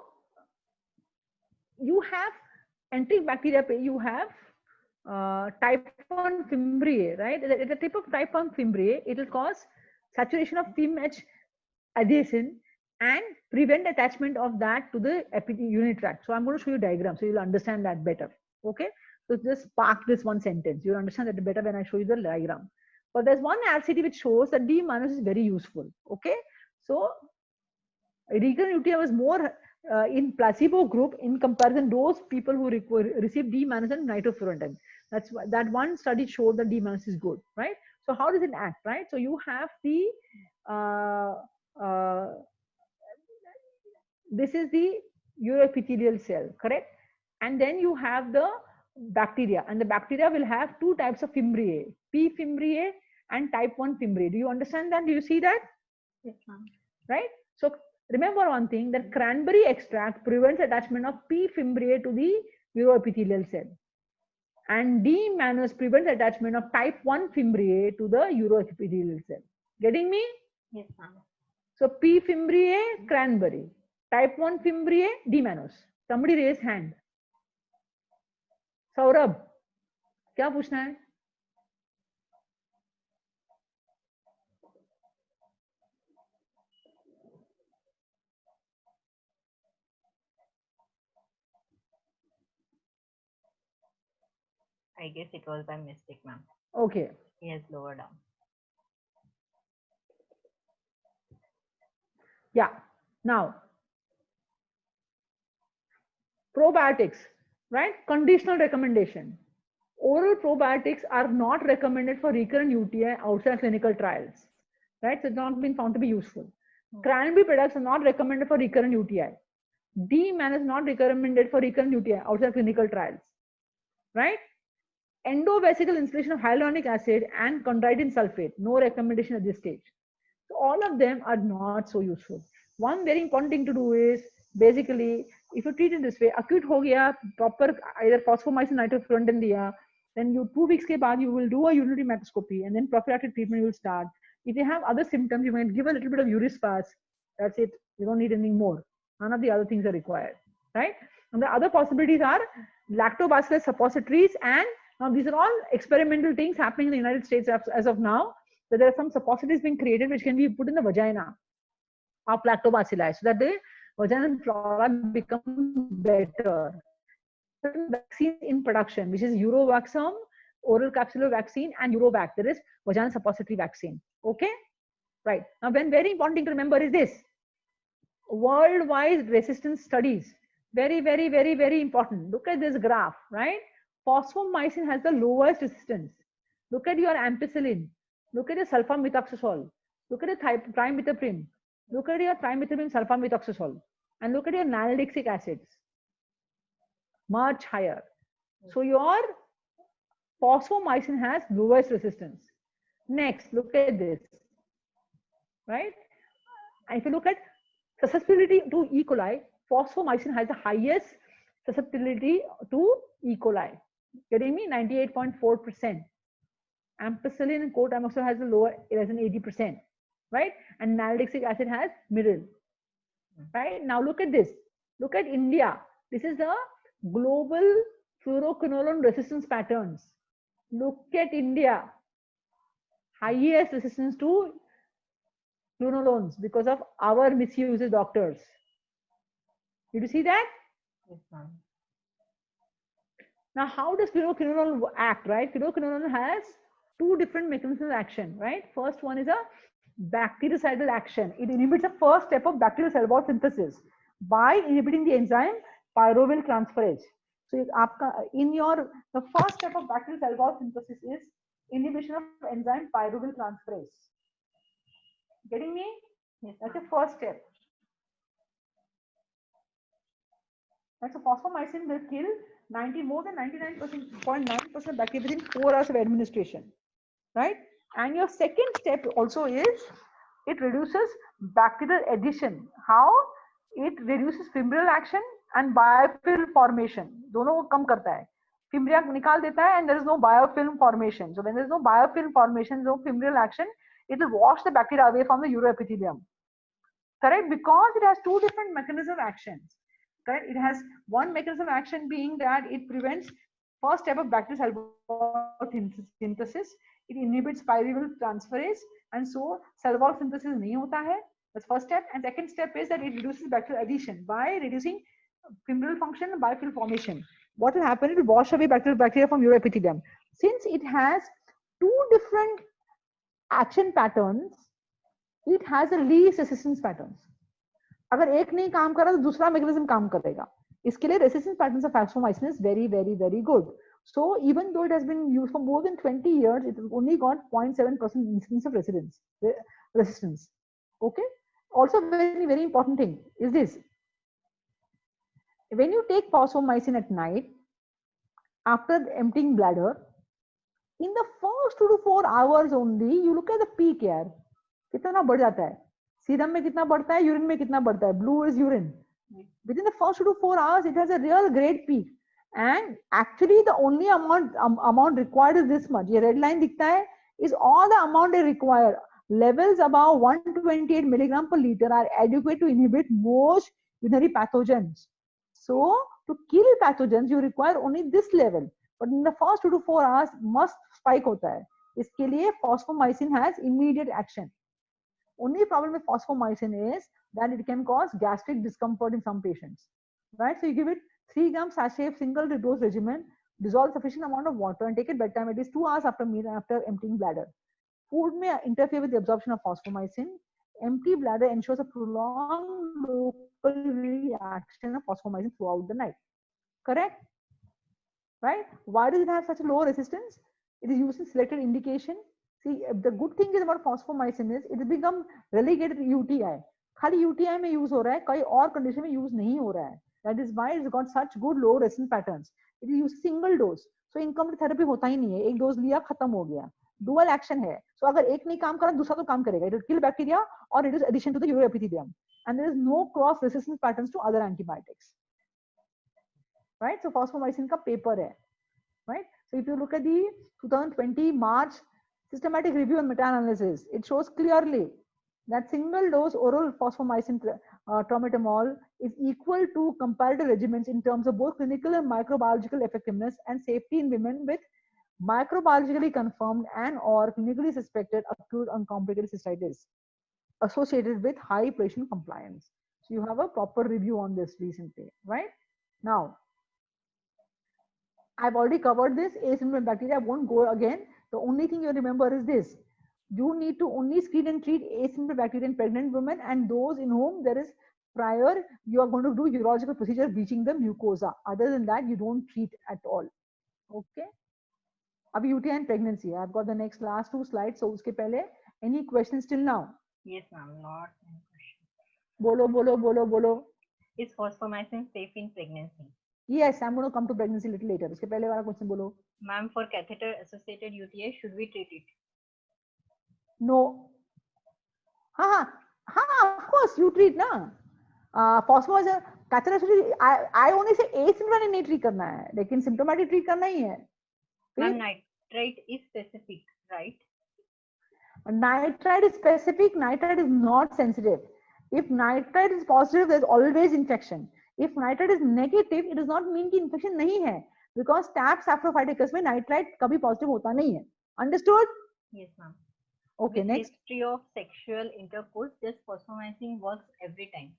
S1: you have antibacterial, you have type 1 fimbriae, right? It's a type of type 1 fimbriae. It will cause saturation of FIM-H adhesine and prevent attachment of that to the urinary tract. So I'm going to show you a diagram so you'll understand that better. Okay. So just park this one sentence. You'll understand that better when I show you the diagram. But there's one RCT which shows that D-mannose is very useful. Okay. So recurrent UTI was more in placebo group in comparison those people who received D-mannose and nitrofurantoin. That's why that one study showed that D-mannose is good, right? So how does it act, right? So you have the this is the uroepithelial cell, correct? And then you have the bacteria, and the bacteria will have two types of fimbriae, P fimbriae and type 1 fimbriae. Do you understand that? Do you see that?
S2: Yes, ma'am.
S1: Right? So remember one thing, that cranberry extract prevents attachment of P fimbriae to the uroepithelial cell, and D-mannose prevents attachment of type 1 fimbriae to the uroepithelial cell. Getting me?
S2: Yes, ma'am.
S1: So P fimbriae, cranberry. Type 1 fimbriae, D-mannose. Somebody raise hand. Saurabh. क्या पूछना है?
S2: I guess it was by mistake, ma'am.
S1: Okay.
S2: Yes, lower down.
S1: Yeah. Now, probiotics, right? Conditional recommendation. Oral probiotics are not recommended for recurrent UTI outside clinical trials, right? So it's not been found to be useful. Cranberry products are not recommended for recurrent UTI. D-man is not recommended for recurrent UTI outside clinical trials, right? Endovesical instillation of hyaluronic acid and chondroitin sulfate, no recommendation at this stage. So all of them are not so useful. One very important thing to do is basically, if you treat it this way, acute ho gaya, proper either phosphomycin nitroglycerin diya, then you 2 weeks ke baad you will do a urinary macroscopy and then prophylactic treatment will start. If you have other symptoms, you might give a little bit of urispas. That's it. You don't need anything more. None of the other things are required, right? And the other possibilities are lactobacillus suppositories, and now these are all experimental things happening in the United States as of now. So there are some suppositories being created which can be put in the vagina of lactobacilli so that the vaginal flora becomes better. Certain vaccines in production, which is Urovaxum, oral capsular vaccine, and Urovac. There is vaginal suppository vaccine. Okay, right. Now, when very important thing to remember is this: worldwide resistance studies. Very, very, very, very important. Look at this graph, right? Phosphomycin has the lowest resistance. Look at your ampicillin. Look at your sulfamethoxazole. Look at your trimethoprim. Look at your trimethoprim sulfamethoxazole. And look at your nalidixic acids. Much higher. So your phosphomycin has lowest resistance. Next, look at this. Right? And if you look at susceptibility to E. coli, phosphomycin has the highest susceptibility to E. coli. Getting me? 98.4%. Ampicillin and co-tamoxol has the lower, less than 80%, right? And nalidixic acid has middle, right? Now look at this. Look at India. This is the global fluoroquinolone resistance patterns. Look at India. Highest resistance to quinolones because of our misuse as doctors. Did you see that?
S2: Yes, ma'am.
S1: Now, how does fluoroquinolone act, right? Fluoroquinolone has two different mechanisms of action, right? First one is a bactericidal action. It inhibits the first step of bacterial cell wall synthesis by inhibiting the enzyme pyrovyl transferase. So, the first step of bacterial cell wall synthesis is inhibition of enzyme pyrovyl transferase. Getting me?
S2: Yes,
S1: that's the first step. Right, so phosphomycin will kill more than 99.9% bacteria within 4 hours of administration, right? And your second step also is it reduces bacterial adhesion. How? It reduces fimbrial action and biofilm formation. दोनों को कम करता है. Fimbria निकाल देता है and there is no biofilm formation. So when there is no biofilm formation, no fimbrial action, it will wash the bacteria away from the uroepithelium. Correct? Because it has two different mechanisms of actions. Correct? It has one mechanism of action being that it prevents first step of bacterial cell wall synthesis. It inhibits pyrovyl transferase, and so cell wall synthesis nahi hota hai. That's first step. And second step is that it reduces bacterial adhesion by reducing fimbrial function and biofilm formation. What will happen? It will wash away bacteria from uroepithelium. Since it has two different action patterns, it has a least resistance patterns. अगर एक नहीं काम कर रहा तो दूसरा mechanism काम करेगा. इसके लिए resistance patterns of phosphomycin is very, very, very good. So even though it has been used for more than 20 years, it has only got 0.7% instance of resistance. Okay. Also, very, very important thing is this: when you take phosphomycin at night after emptying bladder, in the first 2 to 4 hours only, you look at the peak यार, कितना बढ़ जाता है. Serum में कितना बढ़ता है, urine में कितना बढ़ता है. Blue is urine. Within the first 2 to 4 hours, it has a real great peak. And actually, the only amount required is this much. ये red line दिखता है is all the amount they require. Levels above 128 milligram per liter are adequate to inhibit most urinary pathogens. So to kill pathogens, you require only this level. but in the first 2 to 4 hours must spike hota hai. इसके लिए phosphomycin has immediate action. Only problem with phosphomycin is that it can cause gastric discomfort in some patients, right? So you give it 3 gram sachet single dose regimen, dissolve sufficient amount of water and take it bedtime at least 2 hours after meal and after emptying bladder. Food may interfere with the absorption of phosphomycin. Empty bladder ensures a prolonged local reaction of phosphomycin throughout the night. Correct? Right? Why does it have such a low resistance? It is used in selected indication. See, the good thing is about phosphomycin is it has become relegated to UTI. खाली UTI में use हो रहा है, कई और condition में use नहीं हो रहा है. That is why it's got such good low resistance patterns. It is used single dose. So incomplete therapy होता ही नहीं है. एक dose लिया खत्म हो गया. Dual action है. So अगर एक नहीं काम करा दूसरा तो काम करेगा. It will kill bacteria or reduce addition to the uroepithelium. And there is no cross resistance patterns to other antibiotics. Right? So phosphomycin का paper है. Right? So if you look at the 2020 March systematic review and meta-analysis, it shows clearly that single dose oral phosphomycin trometamol is equal to comparative regimens in terms of both clinical and microbiological effectiveness and safety in women with microbiologically confirmed and or clinically suspected acute uncomplicated cystitis associated with high patient compliance. So you have a proper review on this recently, right? Now, I've already covered this asymptomatic bacteria. I won't go again. The only thing you remember is this. You need to only screen and treat asymptomatic bacteria in pregnant women and those in whom there is prior, you are going to do urological procedure bleaching the mucosa. Other than that, you don't treat at all. Okay. Abhi UTI and pregnancy. I've got the next last 2 slides. So uske pehle, any questions till now?
S2: Yes, ma'am. Not any question.
S1: Bolo.
S2: Is phosphomycin safe in pregnancy?
S1: Yes, I'm going to come to pregnancy a little later. Uske pehle wala question bolo.
S2: Ma'am, for catheter associated UTI, should we treat it?
S1: No. Of course you treat na. Phosphomycin catheter associated. I only say asymptomatic नहीं treat करना है, लेकिन symptomatic treat करना ही है.
S2: Ma'am, nitrite is specific, right?
S1: Nitrite is specific. Nitrite is not sensitive. If nitrite is positive, there is always infection. If nitrite is negative, it does not mean कि infection नहीं है. Because Staph saprophyticus में nitrite कभी positive होता नहीं है. Understood?
S2: Yes, ma'am.
S1: Okay,
S2: With
S1: next.
S2: History of sexual intercourse, does phosphomycin works every time?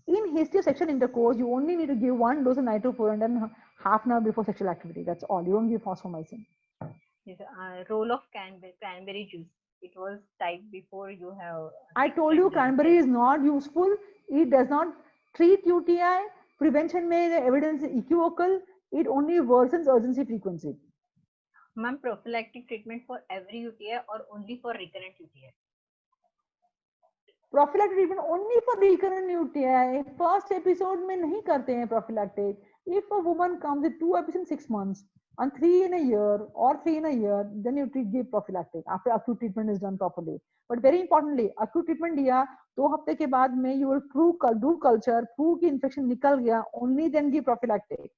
S1: In history of sexual intercourse, you only need to give 1 dose of nitrofuran and half an hour before sexual activity. That's all. You don't give phosphomycin.
S2: Yes, role of cranberry juice. It was typed before you have.
S1: I told you cranberry is not useful. It does not treat UTI. Prevention may the evidence is equivocal. It only worsens urgency frequency.
S2: Ma'am, prophylactic treatment for every UTI or only for recurrent UTI?
S1: Prophylactic treatment only for recurrent UTI. First episode में नहीं करते हैं prophylactic. If a woman comes with 2 episodes in 6 months and 3 in a year or 3 in a year, then you give prophylactic after acute treatment is done properly. But very importantly, acute treatment दिया 2 हफ्ते के बाद में you will do culture, prove कि infection निकल गया, only then give prophylactic.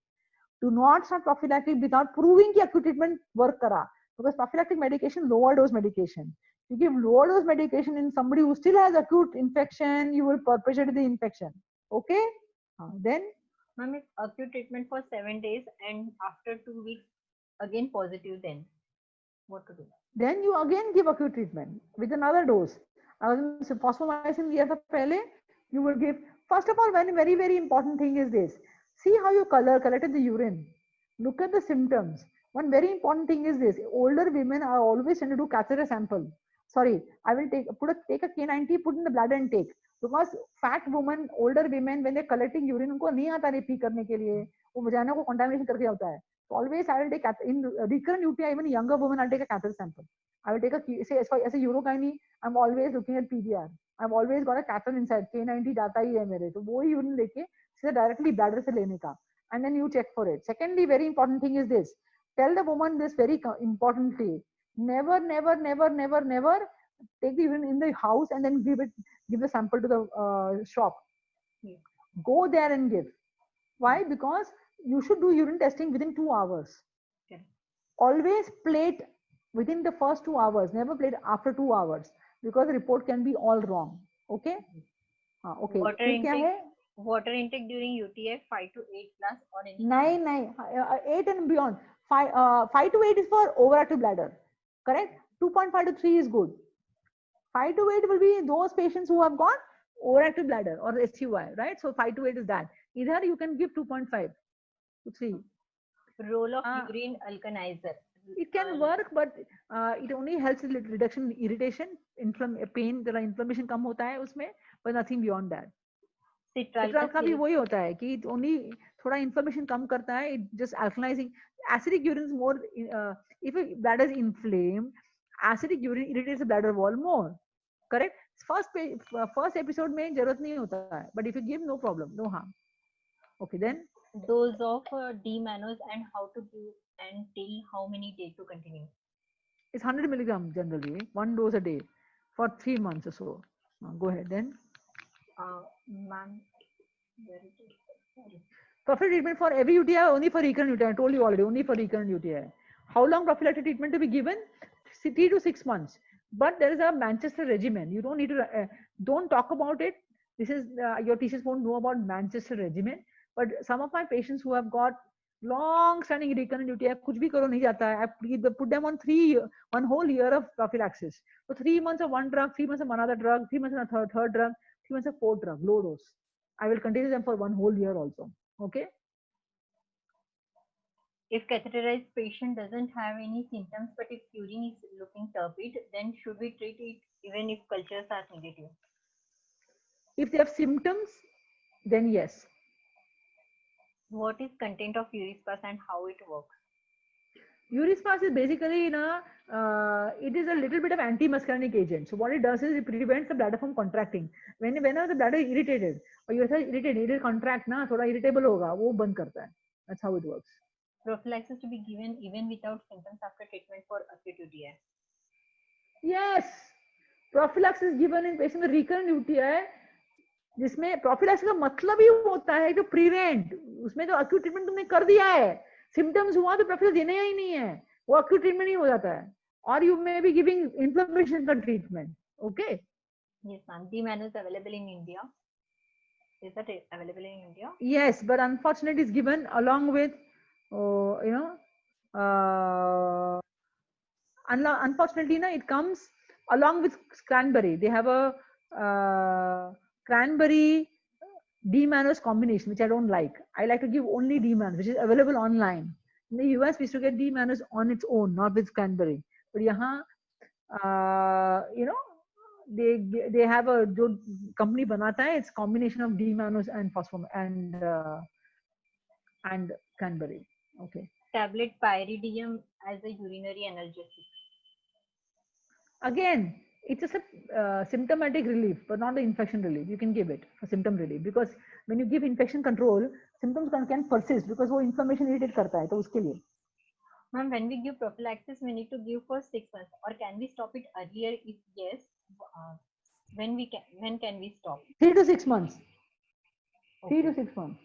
S1: Do not start prophylactic without proving कि acute treatment work करा. Because prophylactic medication, lower dose medication. You give lower dose medication in somebody who still has acute infection, you will perpetuate the infection. Okay? Then?
S2: Ma'am, it's acute treatment for 7 days and after 2 weeks, again positive then. What to do?
S1: Then you again give acute treatment with another dose. Phosphomycin दिया था पहले, you will give. First of all, one very, very important thing is this. See how you collected the urine. Look at the symptoms. One very important thing is this. Older women are always trying to do catheter sample. Sorry, I will take a K90, put in the bladder and take. Because fat women, older women, when they're collecting urine, उनको नहीं आता repeat करने के लिए, वो vagina को contamination करके होता है. So always I will take in recurrent UTI, even younger women, I'll take a catheter sample. I will take as a urogyne, I'm always looking at PDR. I've always got a catheter inside. K90 जाता ही है मेरे, तो वो ही urine लेके सीधा directly bladder से लेने का. And then you check for it. Secondly, very important thing is this. Tell the woman this very importantly. Never take the urine in the house and then give the sample to the shop.
S2: Yes.
S1: Go there and give. Why? Because you should do urine testing within 2 hours.
S2: Okay.
S1: Always plate within the first 2 hours. Never plate after 2 hours because the report can be all wrong. Okay? Okay.
S2: Water intake. Water intake during UTI 5 to 8 plus or any?
S1: नहीं 8 and beyond. 5 to 8 is for overactive bladder, correct? 2.5 to 3 is good. 5 to 8 will be those patients who have got overactive bladder or SUI, right? So 5 to 8 is that. Either you can give 2.5 to 3.
S2: Role of urine alkanizer.
S1: It can work, but it only helps with reduction in irritation, pain, जरा inflammation कम होता है उसमें, but nothing beyond that. Citral का भी वही होता है कि only थोड़ा inflammation कम करता है, it just alkalizing. Acidic urine is more, if a bladder is inflamed, acidic urine irritates the bladder wall more, correct? First episode में जरूरत नहीं होता है, but if you give, no problem, no harm. Okay, then
S2: dose of D-mannose and how to give and till how many days to continue?
S1: It's 100 milligram generally, 1 dose a day for 3 months or so. Go ahead then.
S2: Ma'am,
S1: prophylactic treatment for every UTI, only for recurrent UTI. I told you already, only for recurrent UTI. How long prophylactic treatment to be given? 3 to 6 months. But there is a Manchester regimen. You don't need to, don't talk about it. This is, your teachers won't know about Manchester regimen. But some of my patients who have got long-standing recurrent UTI, kuch bhi karo nahi jata hai. I put them on 1 whole year of prophylaxis. So 3 months of one drug, 3 months of another drug, 3 months of a third drug, 3 months of fourth drug, low dose. I will continue them for 1 whole year also. Okay.
S2: If catheterized patient doesn't have any symptoms, but if urine is looking turbid, then should we treat it even if cultures are negative?
S1: If they have symptoms, then yes.
S2: What is content of Urispas and how it works?
S1: Urispas is basically, it is a little bit of anti-muscarinic agent. So what it does is it prevents the bladder from contracting. Whenever the bladder is irritated, or you are irritated, it will contract, thoda irritable hoga, wo band karta hai. That's how it works.
S2: Prophylaxis to be given even without symptoms after treatment for acute UTI.
S1: Yes, prophylaxis given in patient with recurrent UTI. जिसमें prophylaxis का मतलब ही होता है कि prevent, उसमें तो acute treatment तुमने कर दिया है, symptoms हुआ तो prophylaxis देना ही नहीं है, वो acute treatment ही हो जाता है, or you may be giving inflammation का treatment. Okay.
S2: Yes, ma'am. D-mannose is available in India. Is that available in India?
S1: Yes, but unfortunately, it's given along with, unfortunately, it comes along with cranberry. They have a cranberry D-mannose combination, which I don't like. I like to give only D-mannose, which is available online. In the US, we used to get D-mannose on its own, not with cranberry. But yahan, they have a jo company banata hai, it's combination of D-mannose and and cranberry. Okay.
S2: Tablet pyridium as a urinary analgesic.
S1: Again, it's just a symptomatic relief, but not the infection relief. You can give it for symptom relief, because when you give infection control, symptoms can persist because वो inflammation irritate करता है, तो उसके लिए.
S2: Ma'am, when we give prophylaxis, we need to give for 6 months, or can we stop it earlier? If yes, when can we stop?
S1: 3 to 6 months. Okay. 3 to 6 months.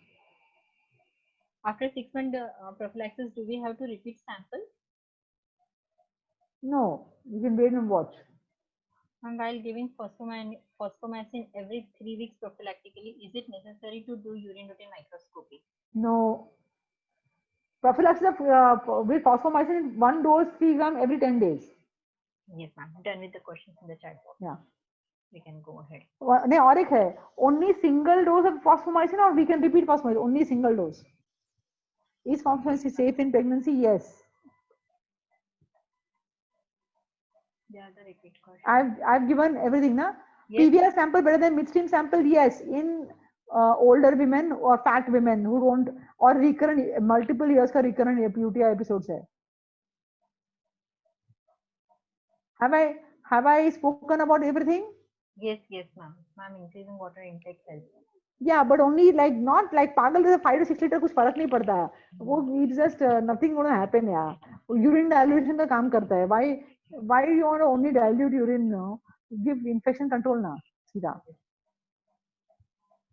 S2: After 6 months prophylaxis, do we have to repeat sample?
S1: No, you can wait and watch.
S2: And while giving phosphomycin every 3 weeks prophylactically, is it necessary to do urine routine microscopy?
S1: No. Prophylaxis with phosphomycin, 1 dose 3 gram every 10 days.
S2: Yes, ma'am. Done with the questions in the chat box.
S1: Yeah.
S2: We can go ahead.
S1: नहीं, और एक है, only single dose of phosphomycin, or we can repeat phosphomycin, only single dose. Is phosphomycin safe in pregnancy? Yes.
S2: Yeah, the repeat question.
S1: I've given everything, na?
S2: Yes.
S1: PVR sample better than midstream sample? Yes. In older women or fat women who don't, or recurrent, multiple years ka recurrent UTI episodes hai. Have I spoken about everything?
S2: Yes, ma'am. Ma'am, increasing water intake helps.
S1: Yeah, but only not like pagal, there's a 5 to 6 liter कुछ फर्क नहीं पड़ता है. वो it's just nothing going to happen यार. Urine dilution का काम करता है. Why you want to only dilute urine? No? Give infection control ना सीधा.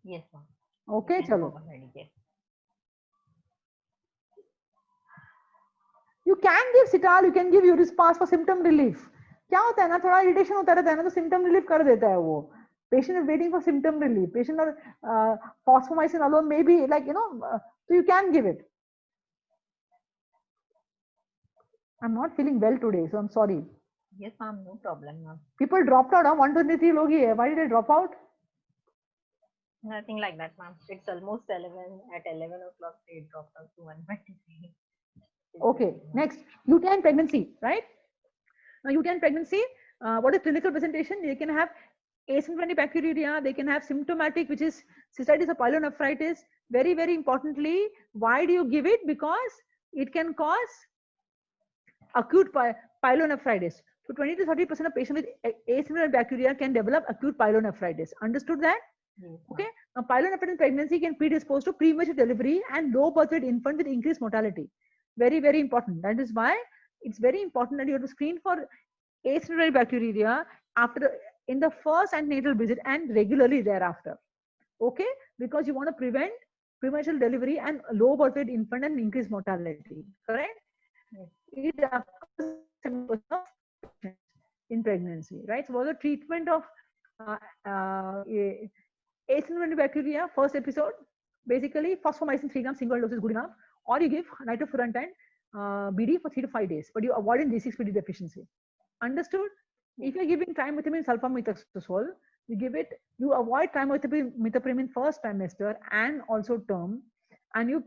S2: Yes, ma'am.
S1: Okay, चलो.
S2: Yes.
S1: You can give Cital, you can give Urispas for symptom relief. क्या होता है ना, थोड़ा irritation होता रहता है ना, तो symptom relief कर देता है वो. Patient is waiting for symptom relief. Patient or fosfomycin alone may be like, so you can give it. I'm not feeling well today, so I'm sorry.
S2: Yes, ma'am, no problem, ma'am.
S1: People dropped out. 123 लोग ही है. Why did they drop out?
S2: Nothing like that, ma'am. It's almost 11. At 11 o'clock, they dropped out to 123.
S1: Okay, next, UTI and pregnancy, right? Now, UTI and pregnancy, what is clinical presentation? They can have asymptomatic bacteriuria, they can have symptomatic, which is cystitis or pyelonephritis. Very, very importantly, why do you give it? Because it can cause acute pyelonephritis. So 20 to 30% of patients with asymptomatic bacteria can develop acute pyelonephritis. Understood that?
S2: Yes,
S1: okay. Now, pyelonephritis in pregnancy can predispose to premature delivery and low birth weight infant with increased mortality. Very, very important. That is why it's very important that you have to screen for asymptomatic bacteria in the first antenatal visit and regularly thereafter. Okay, because you want to prevent premature delivery and low birth weight infant and increased mortality. Correct?
S2: Yes.
S1: It occurs in pregnancy, right? So, what is the treatment of asymptomatic bacteria? First episode, basically fosfomycin 3 grams single dose is good enough, or you give nitrofurantoin BD for 3 to 5 days, but you avoid in D6PD deficiency. Understood? If you're giving trimethoprim sulfamethoxazole, you avoid trimethoprim first trimester and also term, and you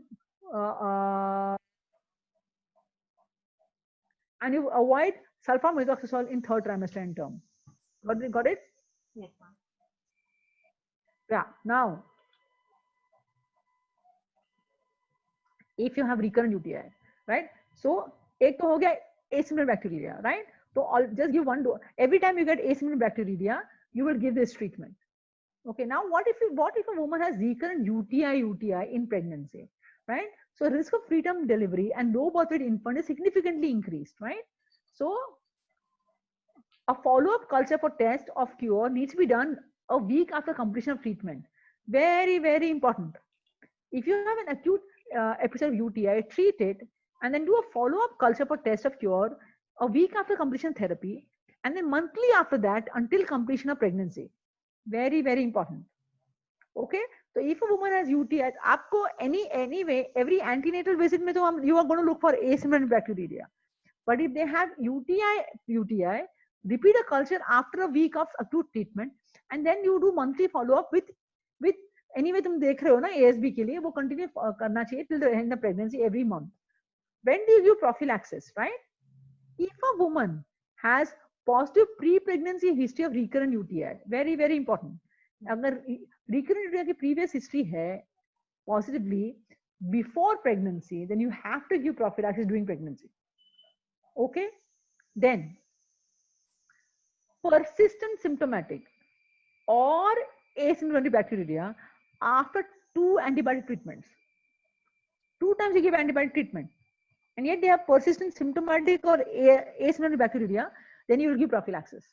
S1: avoid sulfamethoxazole in third trimester and term. Got it?
S2: Yes, ma'am.
S1: Yeah. Now, if you have recurrent UTI, right? So, एक तो हो गया asymptomatic bacteria, right? So, just give one dose. Every time you get asymptomatic bacteria, you will give this treatment. Okay. Now, what if a woman has recurrent UTI in pregnancy, right? So, risk of preterm delivery and low birth weight infant is significantly increased, right? So, a follow-up culture for test of cure needs to be done a week after completion of treatment. Very, very important. If you have an acute episode of UTI, treat it and then do a follow-up culture for test of cure a week after completion therapy, and then monthly after that until completion of pregnancy. Very, very important. Okay. So if a woman has UTI, आपको anyway every antenatal visit में तो you are going to look for asymptomatic bacteria. But if they have UTI, repeat a culture after a week of acute treatment, and then you do monthly follow-up with anyway तुम देख रहे हो ना ASB के लिए वो continue करना चाहिए till the end of pregnancy every month. When do you give prophylaxis, right? If a woman has positive pre-pregnancy history of recurrent UTI, very, very important. अगर recurrent UTI की previous history है positively before pregnancy, then you have to give prophylaxis during pregnancy. Okay. Then persistent symptomatic or asymptomatic bacteria after 2 antibiotic treatments. 2 times you give antibiotic treatment, and yet they have persistent symptomatic or asymptomatic bacteria, then you will give prophylaxis.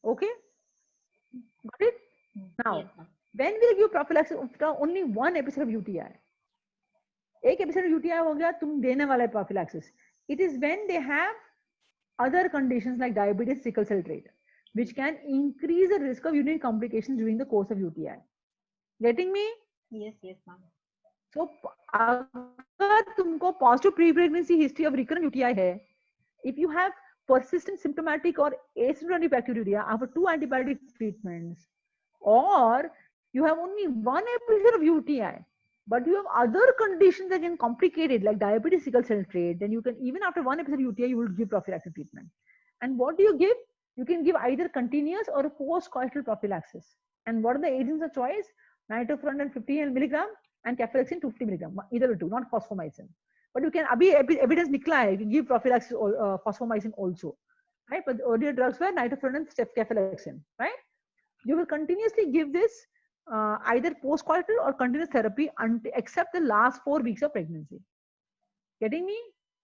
S1: Okay? Got it? Now,
S2: yes,
S1: when will you give prophylaxis after only one episode of UTI? एक episode of UTI हो गया, तुम देने वाला prophylaxis. It is when they have other conditions like diabetes, sickle cell trait, which can increase the risk of urinary complications during the course of UTI. Getting me?
S2: Yes, ma'am.
S1: So, अगर तुमको positive pre-pregnancy history of recurrent UTI है, if you have persistent symptomatic or asymptomatic bacteriuria after 2 antibiotic treatments, or you have only one episode of UTI, but you have other conditions that can complicate it, like diabetes, sickle cell trait, then you can, even after one episode of UTI, you will give prophylactic treatment. And what do you give? You can give either continuous or post-coital prophylaxis. And what are the agents of choice? Nitrofurantoin 50 milligram and cefalexin 250 milligram, either the two, not fosfomycin. But you can, abhi evidence nikla hai, you can give prophylaxis fosfomycin also, right? But the earlier drugs were nitrofurantoin, cefalexin, right? You will continuously give this either post-coital or continuous therapy except the last 4 weeks of pregnancy. Getting me?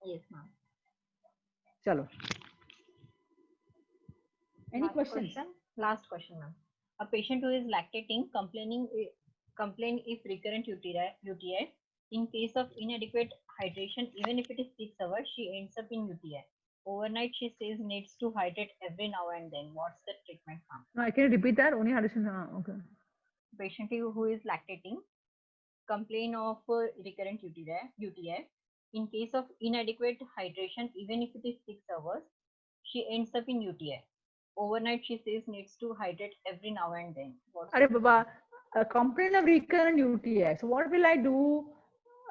S2: Yes, ma'am.
S1: Chalo. Any questions?
S2: Last question, ma'am. A patient who is lactating complain if recurrent UTI. In case of inadequate hydration, even if it is 6 hours, she ends up in UTI. Overnight, she says needs to hydrate every now and then. What's the treatment plan?
S1: No, I can repeat that. Only hydration. Okay.
S2: Patient who is lactating complain of recurrent UTI. In case of inadequate hydration, even if it is 6 hours, she ends up in UTI. Overnight, she says needs to hydrate every now and then. What's
S1: Are Baba, a complaint of recurrent UTI. So what will I do?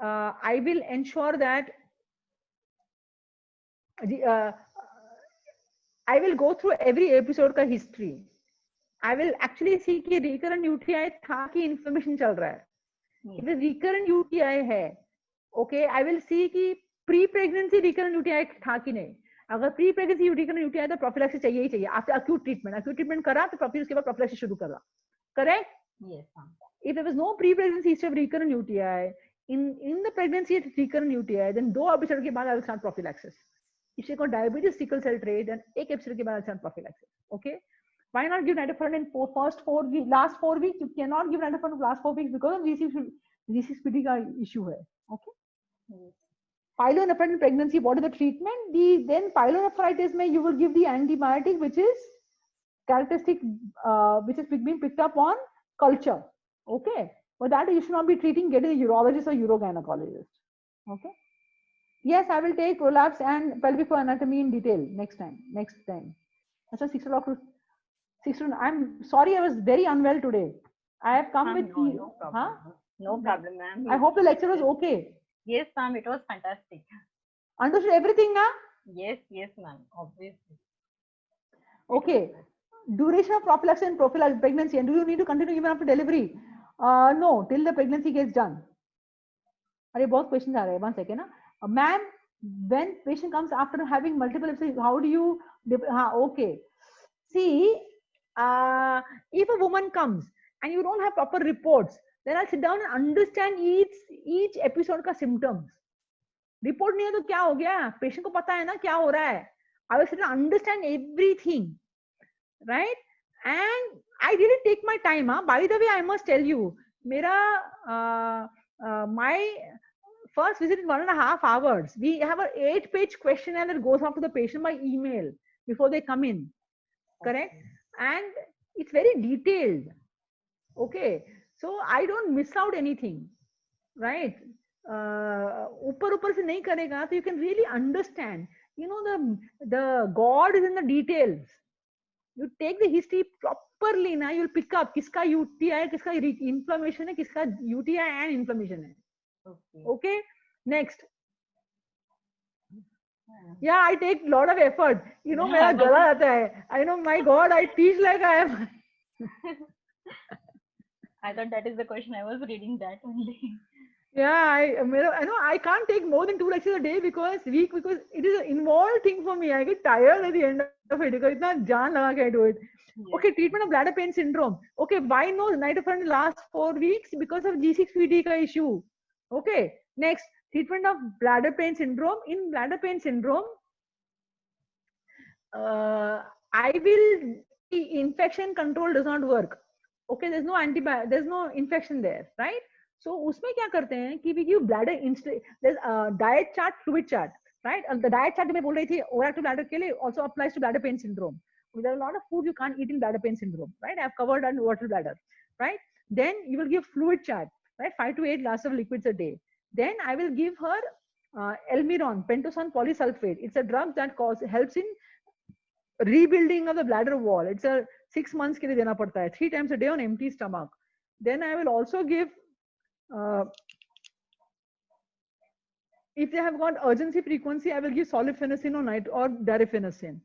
S1: I will ensure that uh, I will go through every episode का history. I will actually see कि recurrent UTI था कि inflammation चल रहा है. If a recurrent UTI है, okay, I will see कि pre-pregnancy recurrent UTI था कि नहीं. अगर pre-pregnancy recurrent UTI है तो prophylaxis चाहिए ही चाहिए. After acute treatment करा तो फिर उसके बाद prophylaxis शुरू करा. Correct?
S2: Yes, ma'am.
S1: If there was no pre-pregnancy history of recurrent UTI, in the pregnancy it's recurrent UTI, then 2 episode के बाद I will start prophylaxis. If she got diabetes, sickle cell trait, then 1 episode के बाद I will start prophylaxis. Okay? Why not give Nitafuran in last 4 weeks? You cannot give Nitafuran in last 4 weeks because of G6PD का issue है. Okay?
S2: Yes.
S1: Pyelonephritis in pregnancy, what is the treatment? Then pyelonephritis mein you will give the antibiotic which is characteristic, which is being picked up on culture. Okay, but that you should not be treating, getting a urologist or urogynecologist. Okay. Yes, I will take prolapse and pelvic floor anatomy in detail next time. That's why 6 o'clock. I'm sorry, I was very unwell today. I have come with
S2: no problem.
S1: Huh?
S2: No problem, ma'am.
S1: I hope the lecture was okay.
S2: Yes, ma'am. It was fantastic.
S1: Understood everything, na?
S2: Yes, ma'am. Obviously.
S1: Okay. Duration of prophylaxis and pregnancy, and do you need to continue even after delivery? No, till the pregnancy gets done. अरे बहुत questions आ रहे हैं. 1 second ना. Ma'am, when patient comes after having multiple episodes, how do you? Okay. See, if a woman comes and you don't have proper reports, then I'll sit down and understand each episode का symptoms. Report नहीं है तो क्या हो गया? Patient को पता है ना क्या हो रहा है. I will sit and understand everything. Right? And I didn't take my time. By the way, I must tell you, my first visit is 1.5 hours. We have an 8-page questionnaire that goes out to the patient by email before they come in. Correct? And it's very detailed. Okay. So I don't miss out anything. Right? ऊपर से नहीं करेगा तो you can really understand. You know, the God is in the details. You take the history properly ना, you'll pick up किसका UTI है, किसका inflammation है, किसका UTI and inflammation है. Okay. Next. Yeah, I take a lot of effort. You know, मेरा गला आता है. I know, my God, I teach like I am.
S2: I thought that is the question. I was reading that only.
S1: Yeah, I know I can't take more than 2 lectures a day because it is an involved thing for me. I get tired at the end of it because इतना जान लगा के I do it. Yes. Okay, treatment of bladder pain syndrome. Okay, why no Nitafuran in the last 4 weeks? Because of G6PD ka issue. Okay, next, treatment of bladder pain syndrome. In bladder pain syndrome, I will, infection control does not work. Okay, there's no antibiotic, there's no infection there, right? So उसमें क्या करते हैं कि we give bladder there's a diet chart, fluid chart, right? The diet chart मैं बोल रही थी overactive bladder के लिए also applies to bladder pain syndrome. There are a lot of food you can't eat in bladder pain syndrome, right? I've covered on overactive bladder, right? Then you will give fluid chart, right? 5 to 8 glasses of liquids a day. Then I will give her Elmiron, pentosan polysulfate. It's a drug that helps in rebuilding of the bladder wall. It's a 6 months के लिए देना पड़ता है, 3 times a day on empty stomach. Then I will also give if they have got urgency frequency, I will give solifenacin or darifenacin.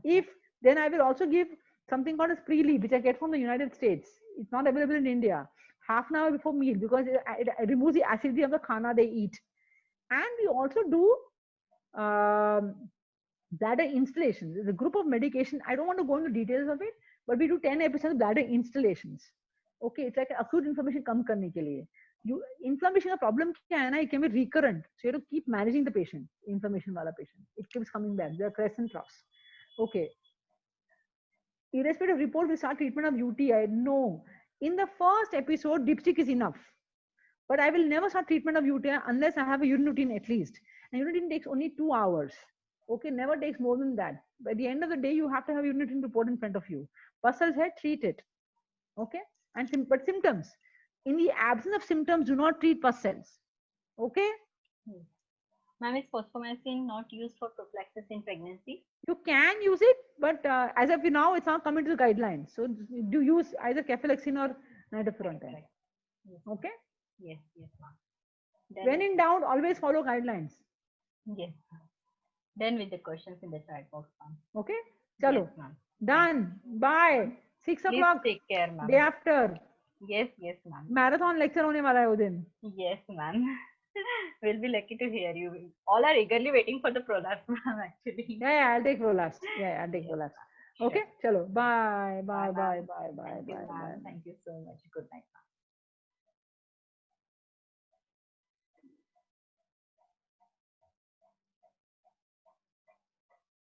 S1: If then I will also give something called as pre-lead, which I get from the United States. It's not available in India. Half an hour before meal because it removes the acidity of the khana they eat. And we also do bladder installations. It's a group of medication. I don't want to go into details of it, but we do 10 episodes of bladder installations. Okay, it's like acute inflammation come करने के लिए. Inflammation का problem क्या है ना? It can be recurrent. So you have to keep managing the patient, inflammation वाला patient. It keeps coming back. There are crests and troughs. Okay. Irrespective of report, we start treatment of UTI. No. In the first episode, dipstick is enough. But I will never start treatment of UTI unless I have a urine routine at least. And urine routine takes only 2 hours. Okay, never takes more than that. By the end of the day, you have to have unit report in front of you. Pus cells head, treat it. Okay, and but symptoms. In the absence of symptoms, do not treat pus cells. Okay.
S2: Ma'am, is fosfomycin not used for prophylaxis in pregnancy?
S1: You can use it, but as of now, it's not coming to the guidelines. So do use either cefalexin or nidafurantoin.
S2: Yes.
S1: Okay.
S2: Yes, yes, ma'am.
S1: When in doubt, always follow guidelines.
S2: Yes. Done with the questions in the chat box, ma'am.
S1: Okay. Chalo.
S2: Yes, ma'am.
S1: Done. Bye. 6
S2: Please
S1: o'clock.
S2: take care, ma'am.
S1: Day after.
S2: Yes, yes, ma'am.
S1: Marathon lecture होने वाला है वो दिन.
S2: Yes, ma'am. We'll be lucky to hear you. All are eagerly waiting for the prolapse, ma'am, actually.
S1: Yeah, I'll take prolapse. Yeah, I'll take prolapse.
S2: Sure.
S1: Okay, chalo. Bye, bye,
S2: Bye,
S1: bye,
S2: ma'am.
S1: bye, bye,
S2: Thank you,
S1: bye,
S2: ma'am.
S1: bye.
S2: Thank you so much. Good night, ma'am.